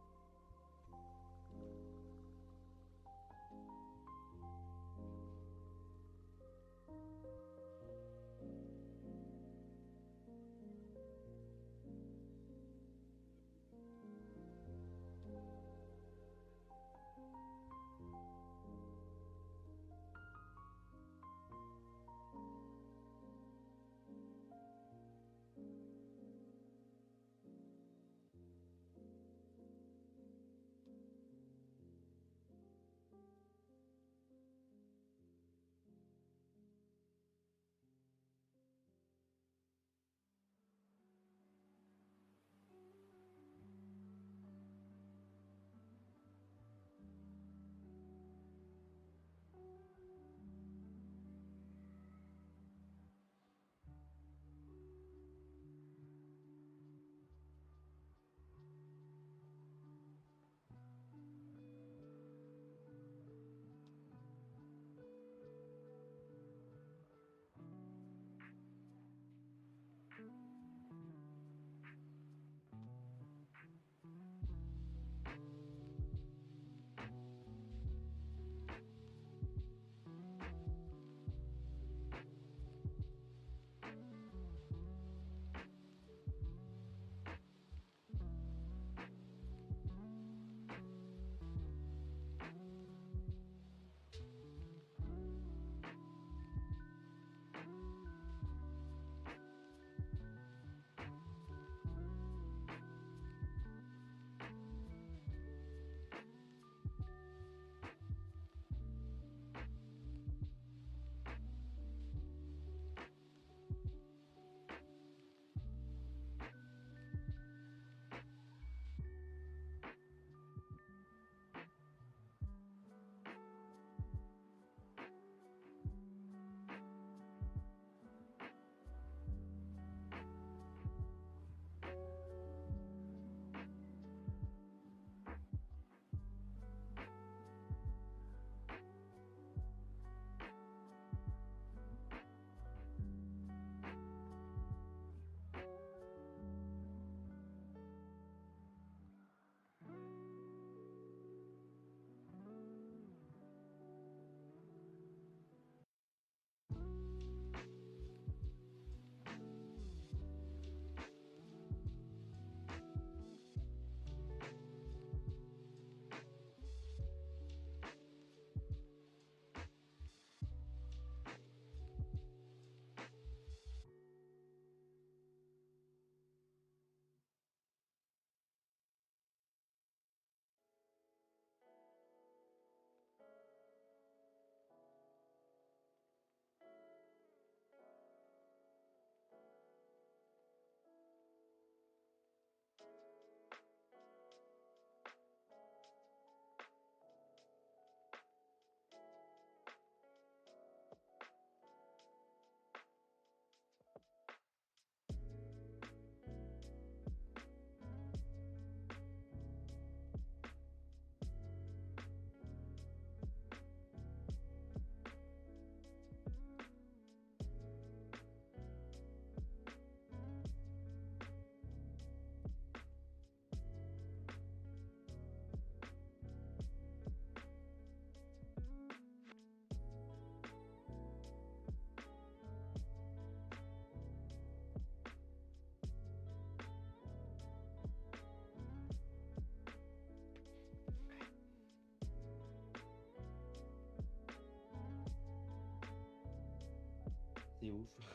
[SPEAKER 1] C'est ouf.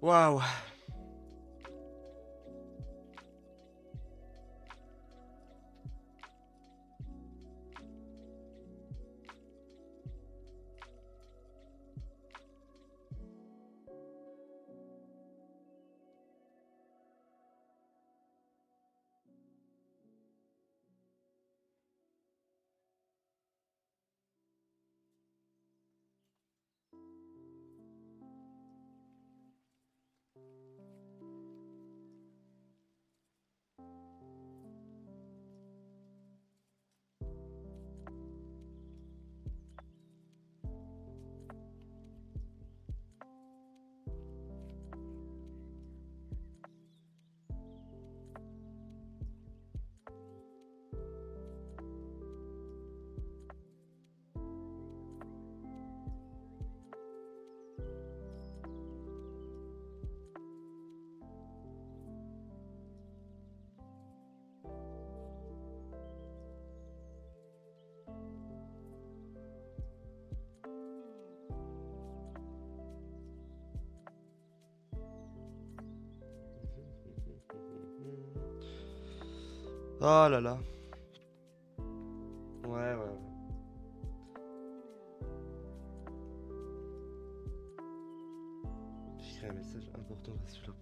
[SPEAKER 1] Waouh. Oh là là. Ouais, ouais. J'ai un message important à celui-là.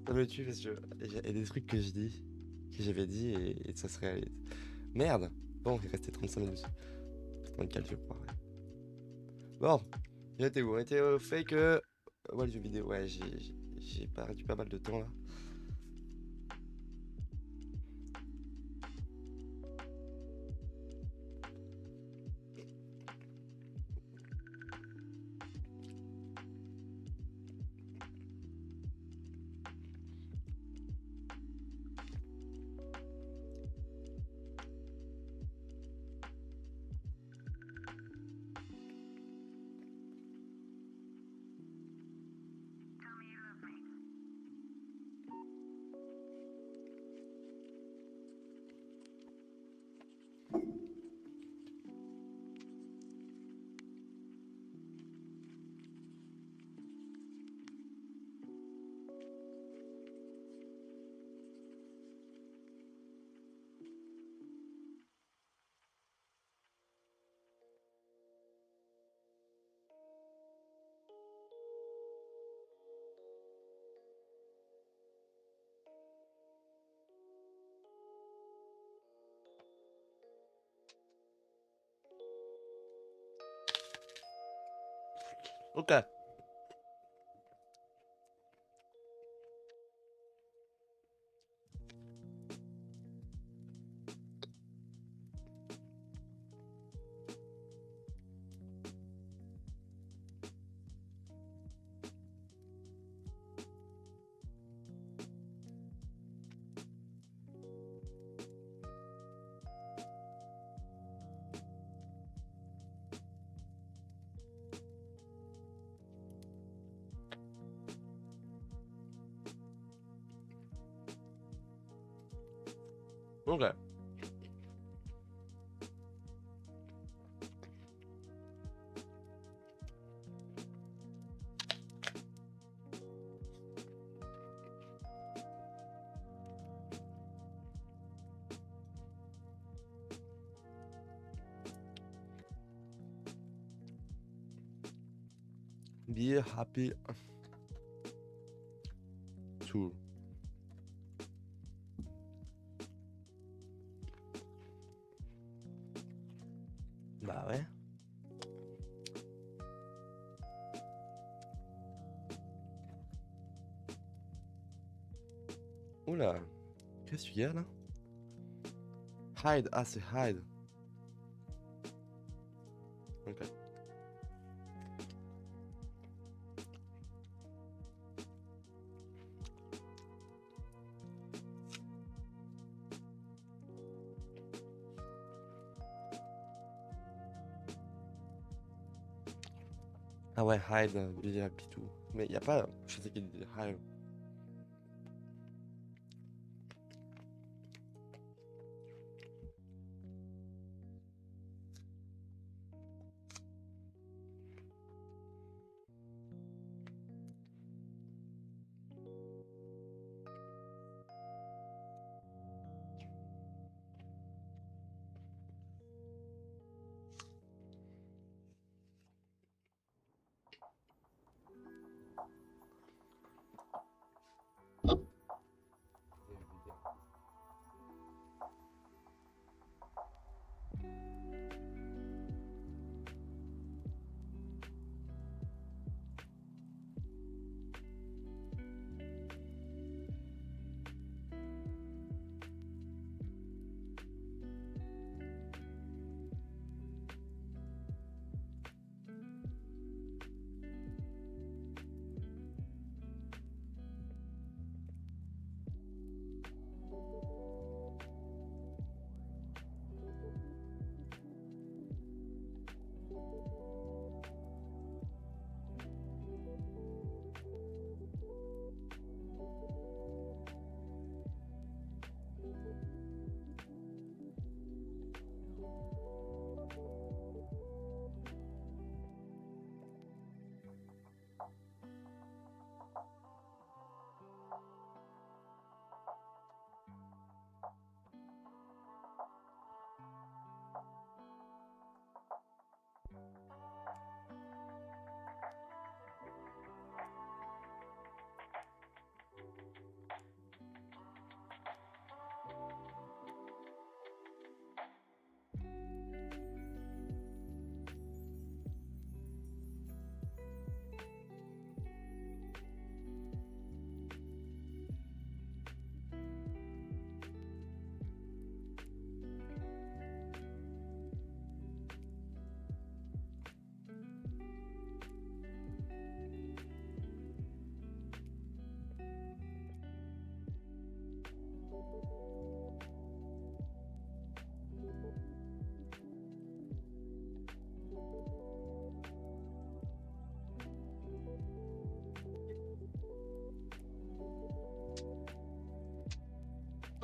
[SPEAKER 1] Ça me tue parce que il y a des trucs que je dis, que j'avais dit et ça se réalise. Merde. Bon, il restait 35 minutes. 34 je crois, ouais. Bon, j'étais où? On était au fait que... Ouais, le jeu vidéo, ouais, j'ai perdu pas mal de temps là. Ok. Ok. Be happy. Tout. Bah ouais. Oula. Qu'est-ce qu'il y a là? Hide. Ah, c'est hide. Ok. Ah ouais, hide, be happy tout. Mais y a pas. Je sais qu'il dit hide.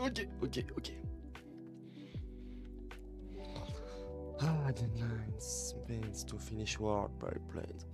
[SPEAKER 1] Ok. Deadlines means to finish work by planned.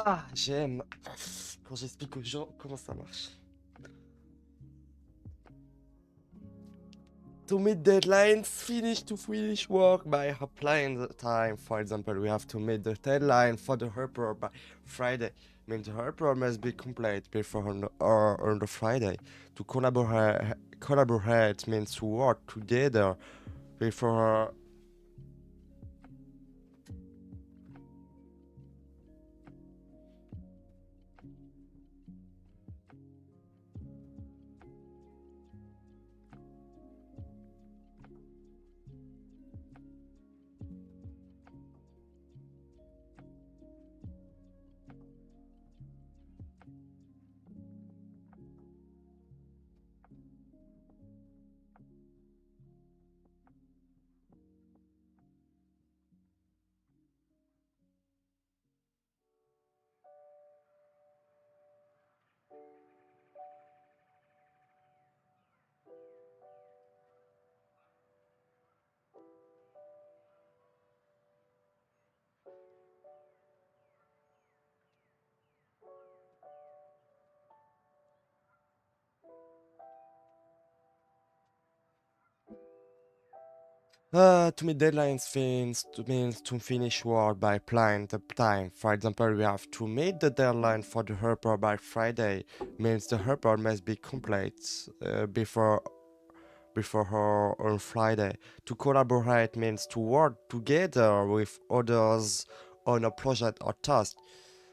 [SPEAKER 1] Ah, j'aime quand j'explique aux gens comment ça marche. To meet deadlines, to finish work by applying the time. For example, we have to meet the deadline for the report by Friday. Means the report must be complete before on the Friday. To collaborate means to work together before. To meet deadlines means to finish work by planning the time. For example, we have to meet the deadline for the report by Friday. Means the report must be complete before her on Friday. To collaborate means to work together with others on a project or task.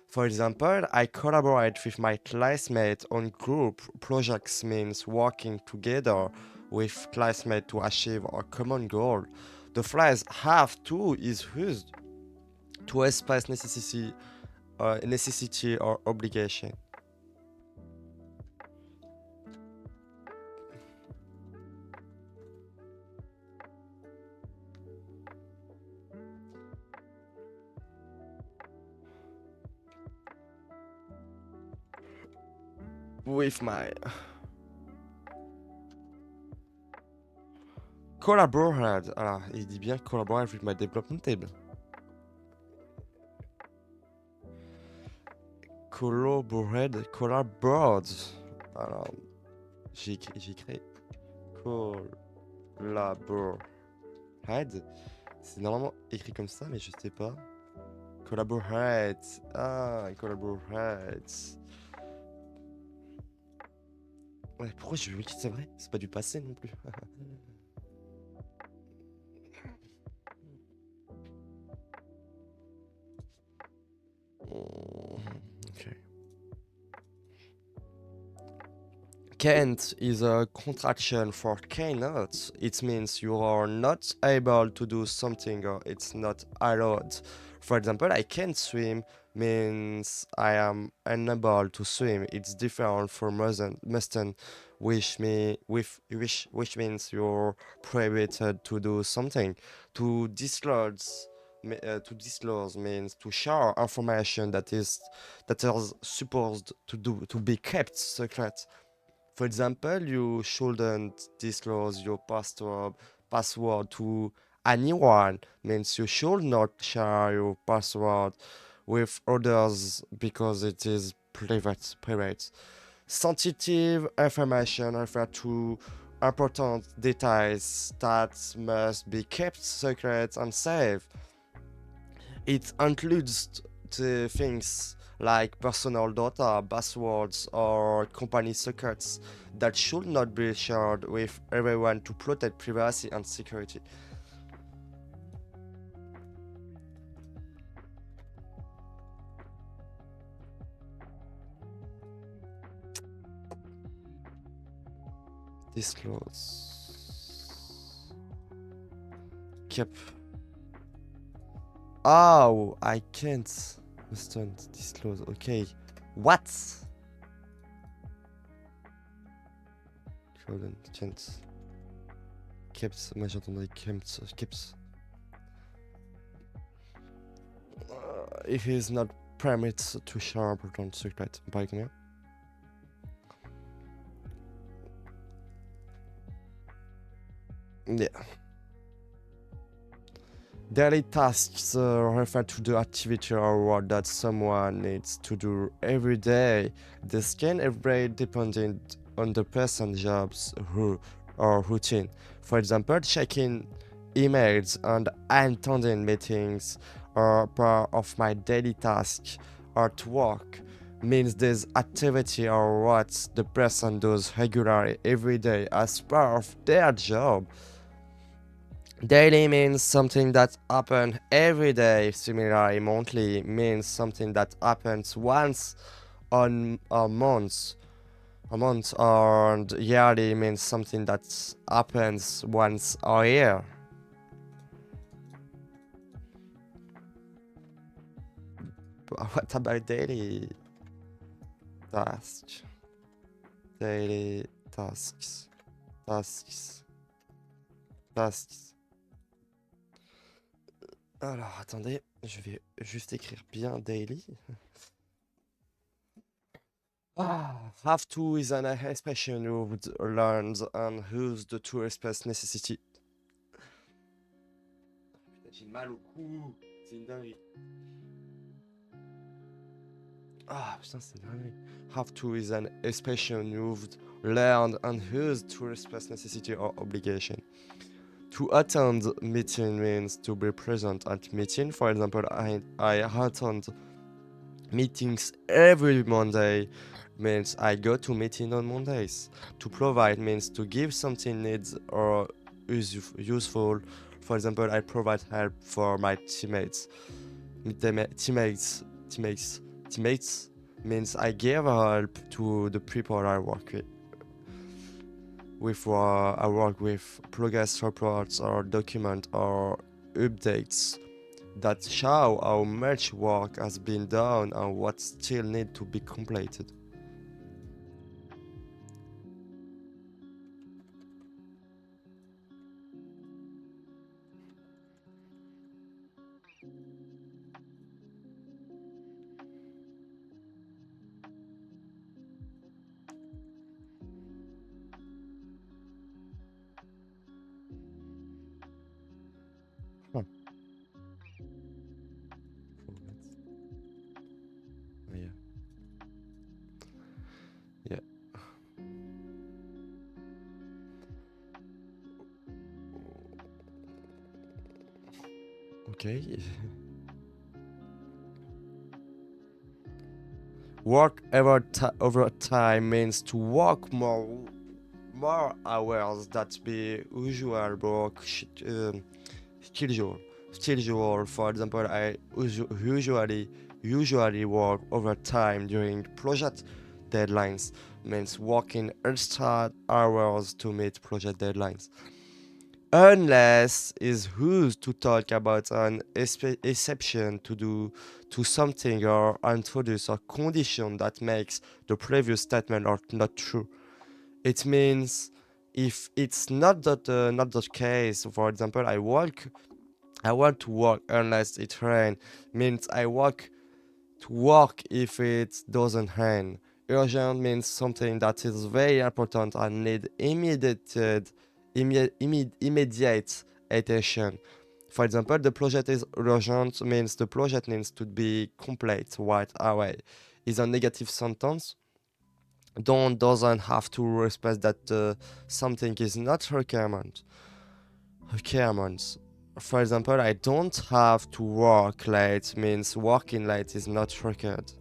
[SPEAKER 1] For example, I collaborate with my classmates on group projects means working together with classmates to achieve a common goal. The phrase have to is used to express necessity or obligation. With my collaborate, alors il dit bien collaborate with my development table. Collaborate. Alors, j'ai créé collaborate. C'est normalement écrit comme ça, mais je sais pas. Collaborate. Ah, collaborate. Ouais, pourquoi je me dis c'est vrai? C'est pas du passé non plus. Okay. Can't is a contraction for cannot. It means you are not able to do something or it's not allowed. For example, I can't swim means I am unable to swim. It's different from mustn't, which means you're prohibited to do something. To disclose means to share information that is supposed to be kept secret. For example, you shouldn't disclose your password to anyone. Means you should not share your password with others because it is private. Sensitive information refer to important details that must be kept secret and safe. It includes the things like personal data, passwords, or company secrets that should not be shared with everyone to protect privacy and security. Disclose. Keep. Oh, I can't. Mustn't disclose. Okay. What? Can't. Kept. Moi j'entendrais kept. If he is not permits to share important secret. Par combien? Yeah. Daily tasks refer to the activity or work that someone needs to do every day. This can vary depending on the person's jobs or routine. For example, checking emails and attending meetings are part of my daily task. At work means this activity or what the person does regularly every day as part of their job. Daily means something that happens every day. Similarly, monthly means something that happens once on a month. A month, and yearly means something that happens once a year. But what about daily tasks? Daily tasks. Tasks. Alors, attendez, je vais juste écrire bien daily. Have to is an expression you would learn and use the to express necessity. Putain, j'ai mal au cou, c'est une dinguerie. Putain, c'est une dinguerie. Have to is an expression you've learned and used to express necessity or obligation. To attend meeting means to be present at meeting. For example, I attend meetings every Monday means I go to meeting on Mondays. To provide means to give something needs or is useful. For example, I provide help for my teammates. Teammates means I give help to the people I work with. I work with progress reports or document or updates that show how much work has been done and what still need to be completed. Huh. Yeah. Yeah. Okay. Work over time means to work more hours that be usual work schedule. For example, I usually work overtime during project deadlines. Means working extra hours to meet project deadlines. Unless is used to talk about an exception to something or introduce a condition that makes the previous statement or not true. It means if it's not the case. For example, I want to work unless it rain. Means I want to work if it doesn't rain. Urgent means something that is very important and need immediate attention. For example, the project is urgent means the project needs to be complete right away. Is a negative sentence. Doesn't have to respect that something is not requirements. For example, I don't have to work late means working late is not required.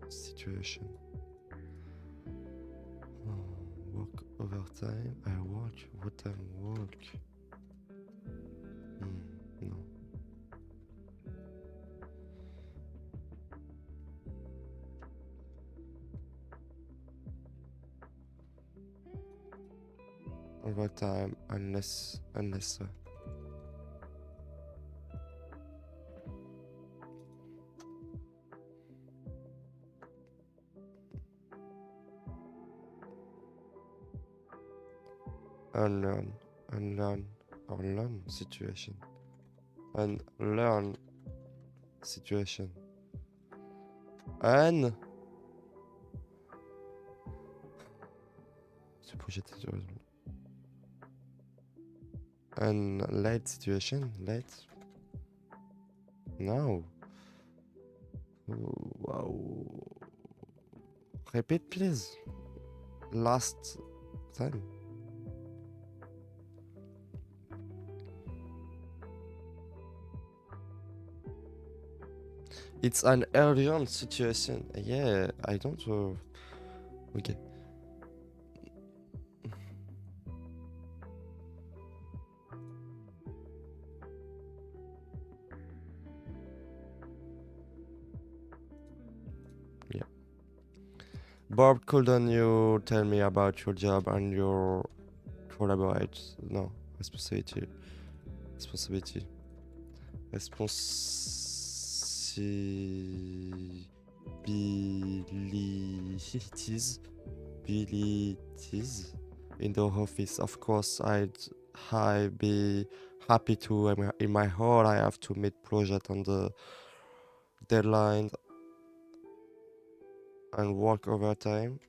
[SPEAKER 1] Situation. Work overtime. I work. What time work? No. Overtime unless. unlearn, unlearn, or learn situation. Unlearn situation. Se projeter sur late situation, late. No. Wow. Repeat, please. Last time. It's an urgent situation. Yeah, I don't. Okay. Yeah. Bob, couldn't you tell me about your job and your collaborate? No, responsibility. Responsibility. Responsibilities. Abilities in the office. Of course, I'd be happy to. In my role, I have to meet project on the deadline and work overtime.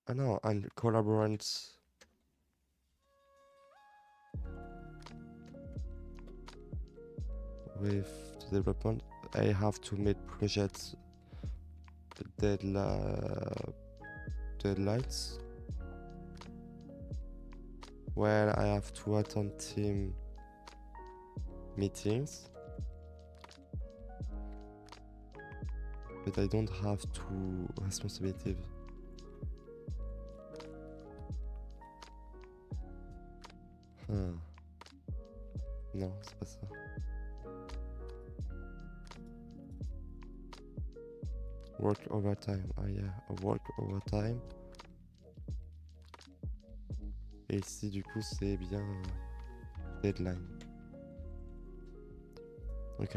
[SPEAKER 1] I know, and collaborate with the development. I have to meet project deadlines. Well, I have to attend team meetings, but I don't have to responsibilities. Non, c'est pas ça. Work overtime. Ah yeah, work overtime. Et ici, du coup, c'est bien deadline. Ok.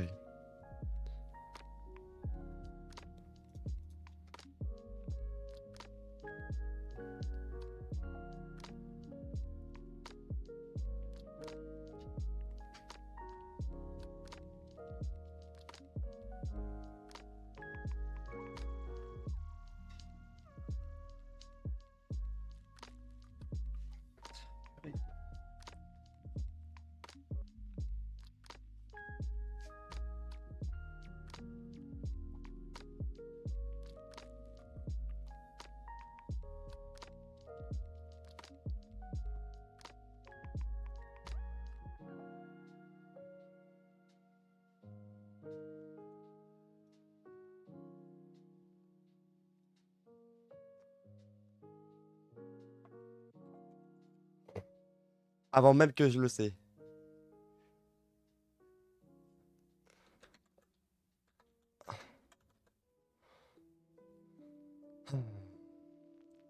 [SPEAKER 1] Avant même que je le sais.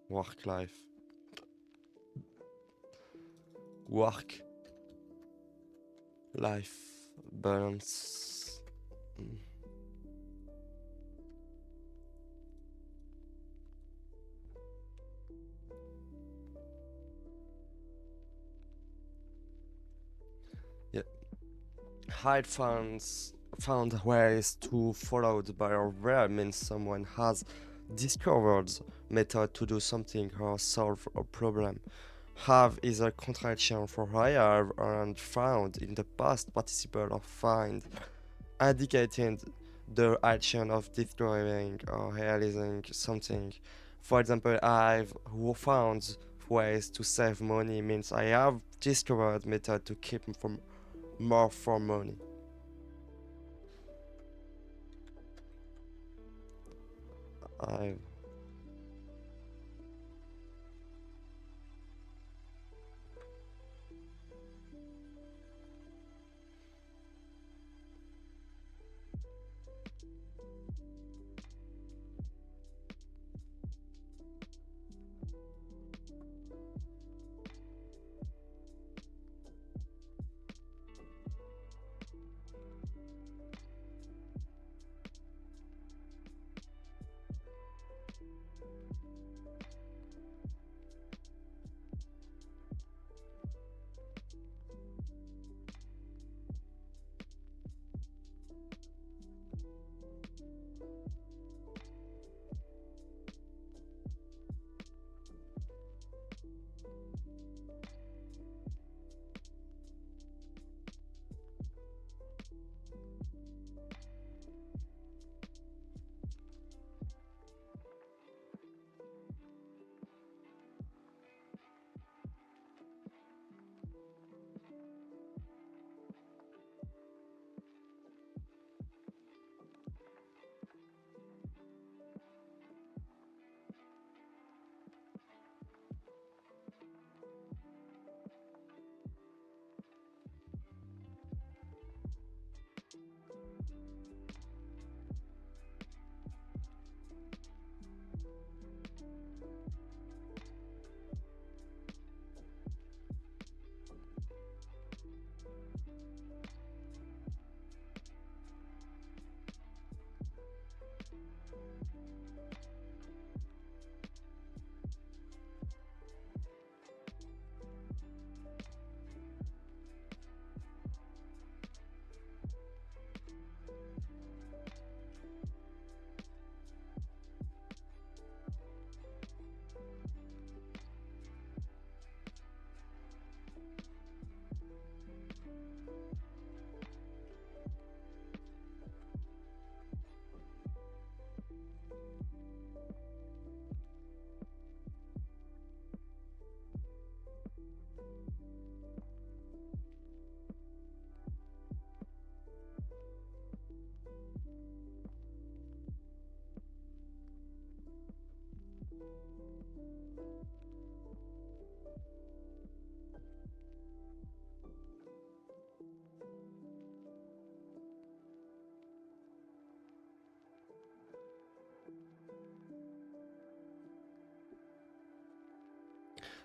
[SPEAKER 1] Work life. Work life balance. Yeah. Hide found ways to follow the barrier means someone has discovered method to do something or solve a problem. Have is a contraction for hire and found in the past participle of find, indicating the action of discovering or realizing something. For example, I've found ways to save money means I have discovered method to keep from more for money. I've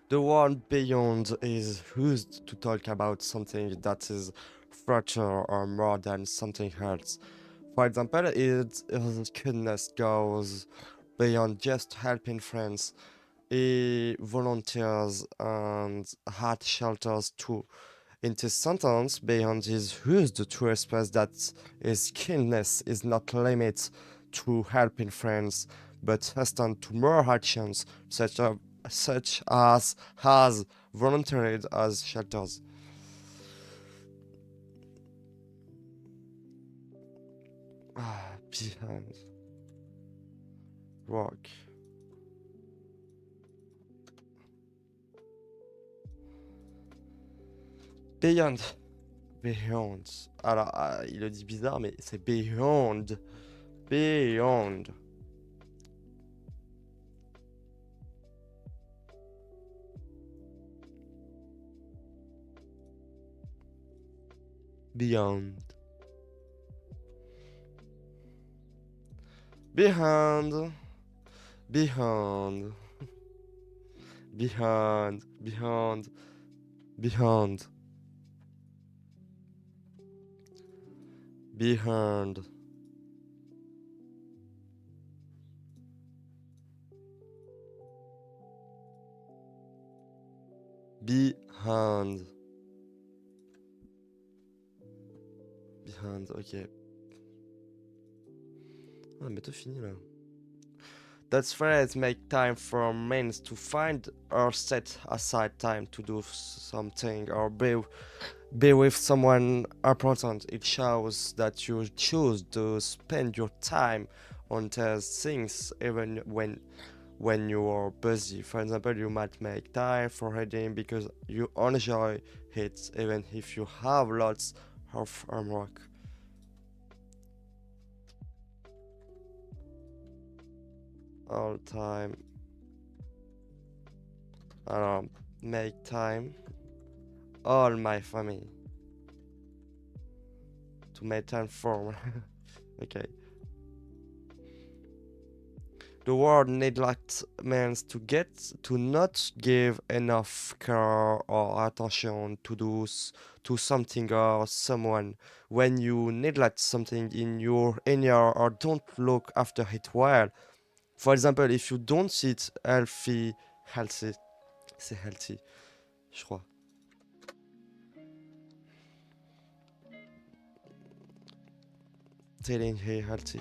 [SPEAKER 1] The word beyond is used to talk about something that is further or more than something else. For example, its goodness goes beyond just helping friends. He volunteers and had shelters too. In this sentence, beyond is used to express that his kindness is not limited to helping friends, but extend to more actions, such as has volunteered as shelters. Behind work. Beyond. Beyond. Alors, il le dit bizarre, mais c'est beyond. Beyond. Beyond. Behind. Behind. Behind. Behind. Behind. Behind. Behind. Behind, ok. Ah, mais t'as fini là. That phrase make time for means to find or set aside time to do something or be with someone important. It shows that you choose to spend your time on those things even when you are busy. For example, you might make time for reading because you enjoy it even if you have lots of homework. All time. Alors, make time. All my family. To make time for. Okay. The word neglect means to not give enough care or attention to something or someone. When you neglect something in your area or don't look after it well. For example, if you don't eat healthy, c'est healthy, je crois. Telling hey healthy.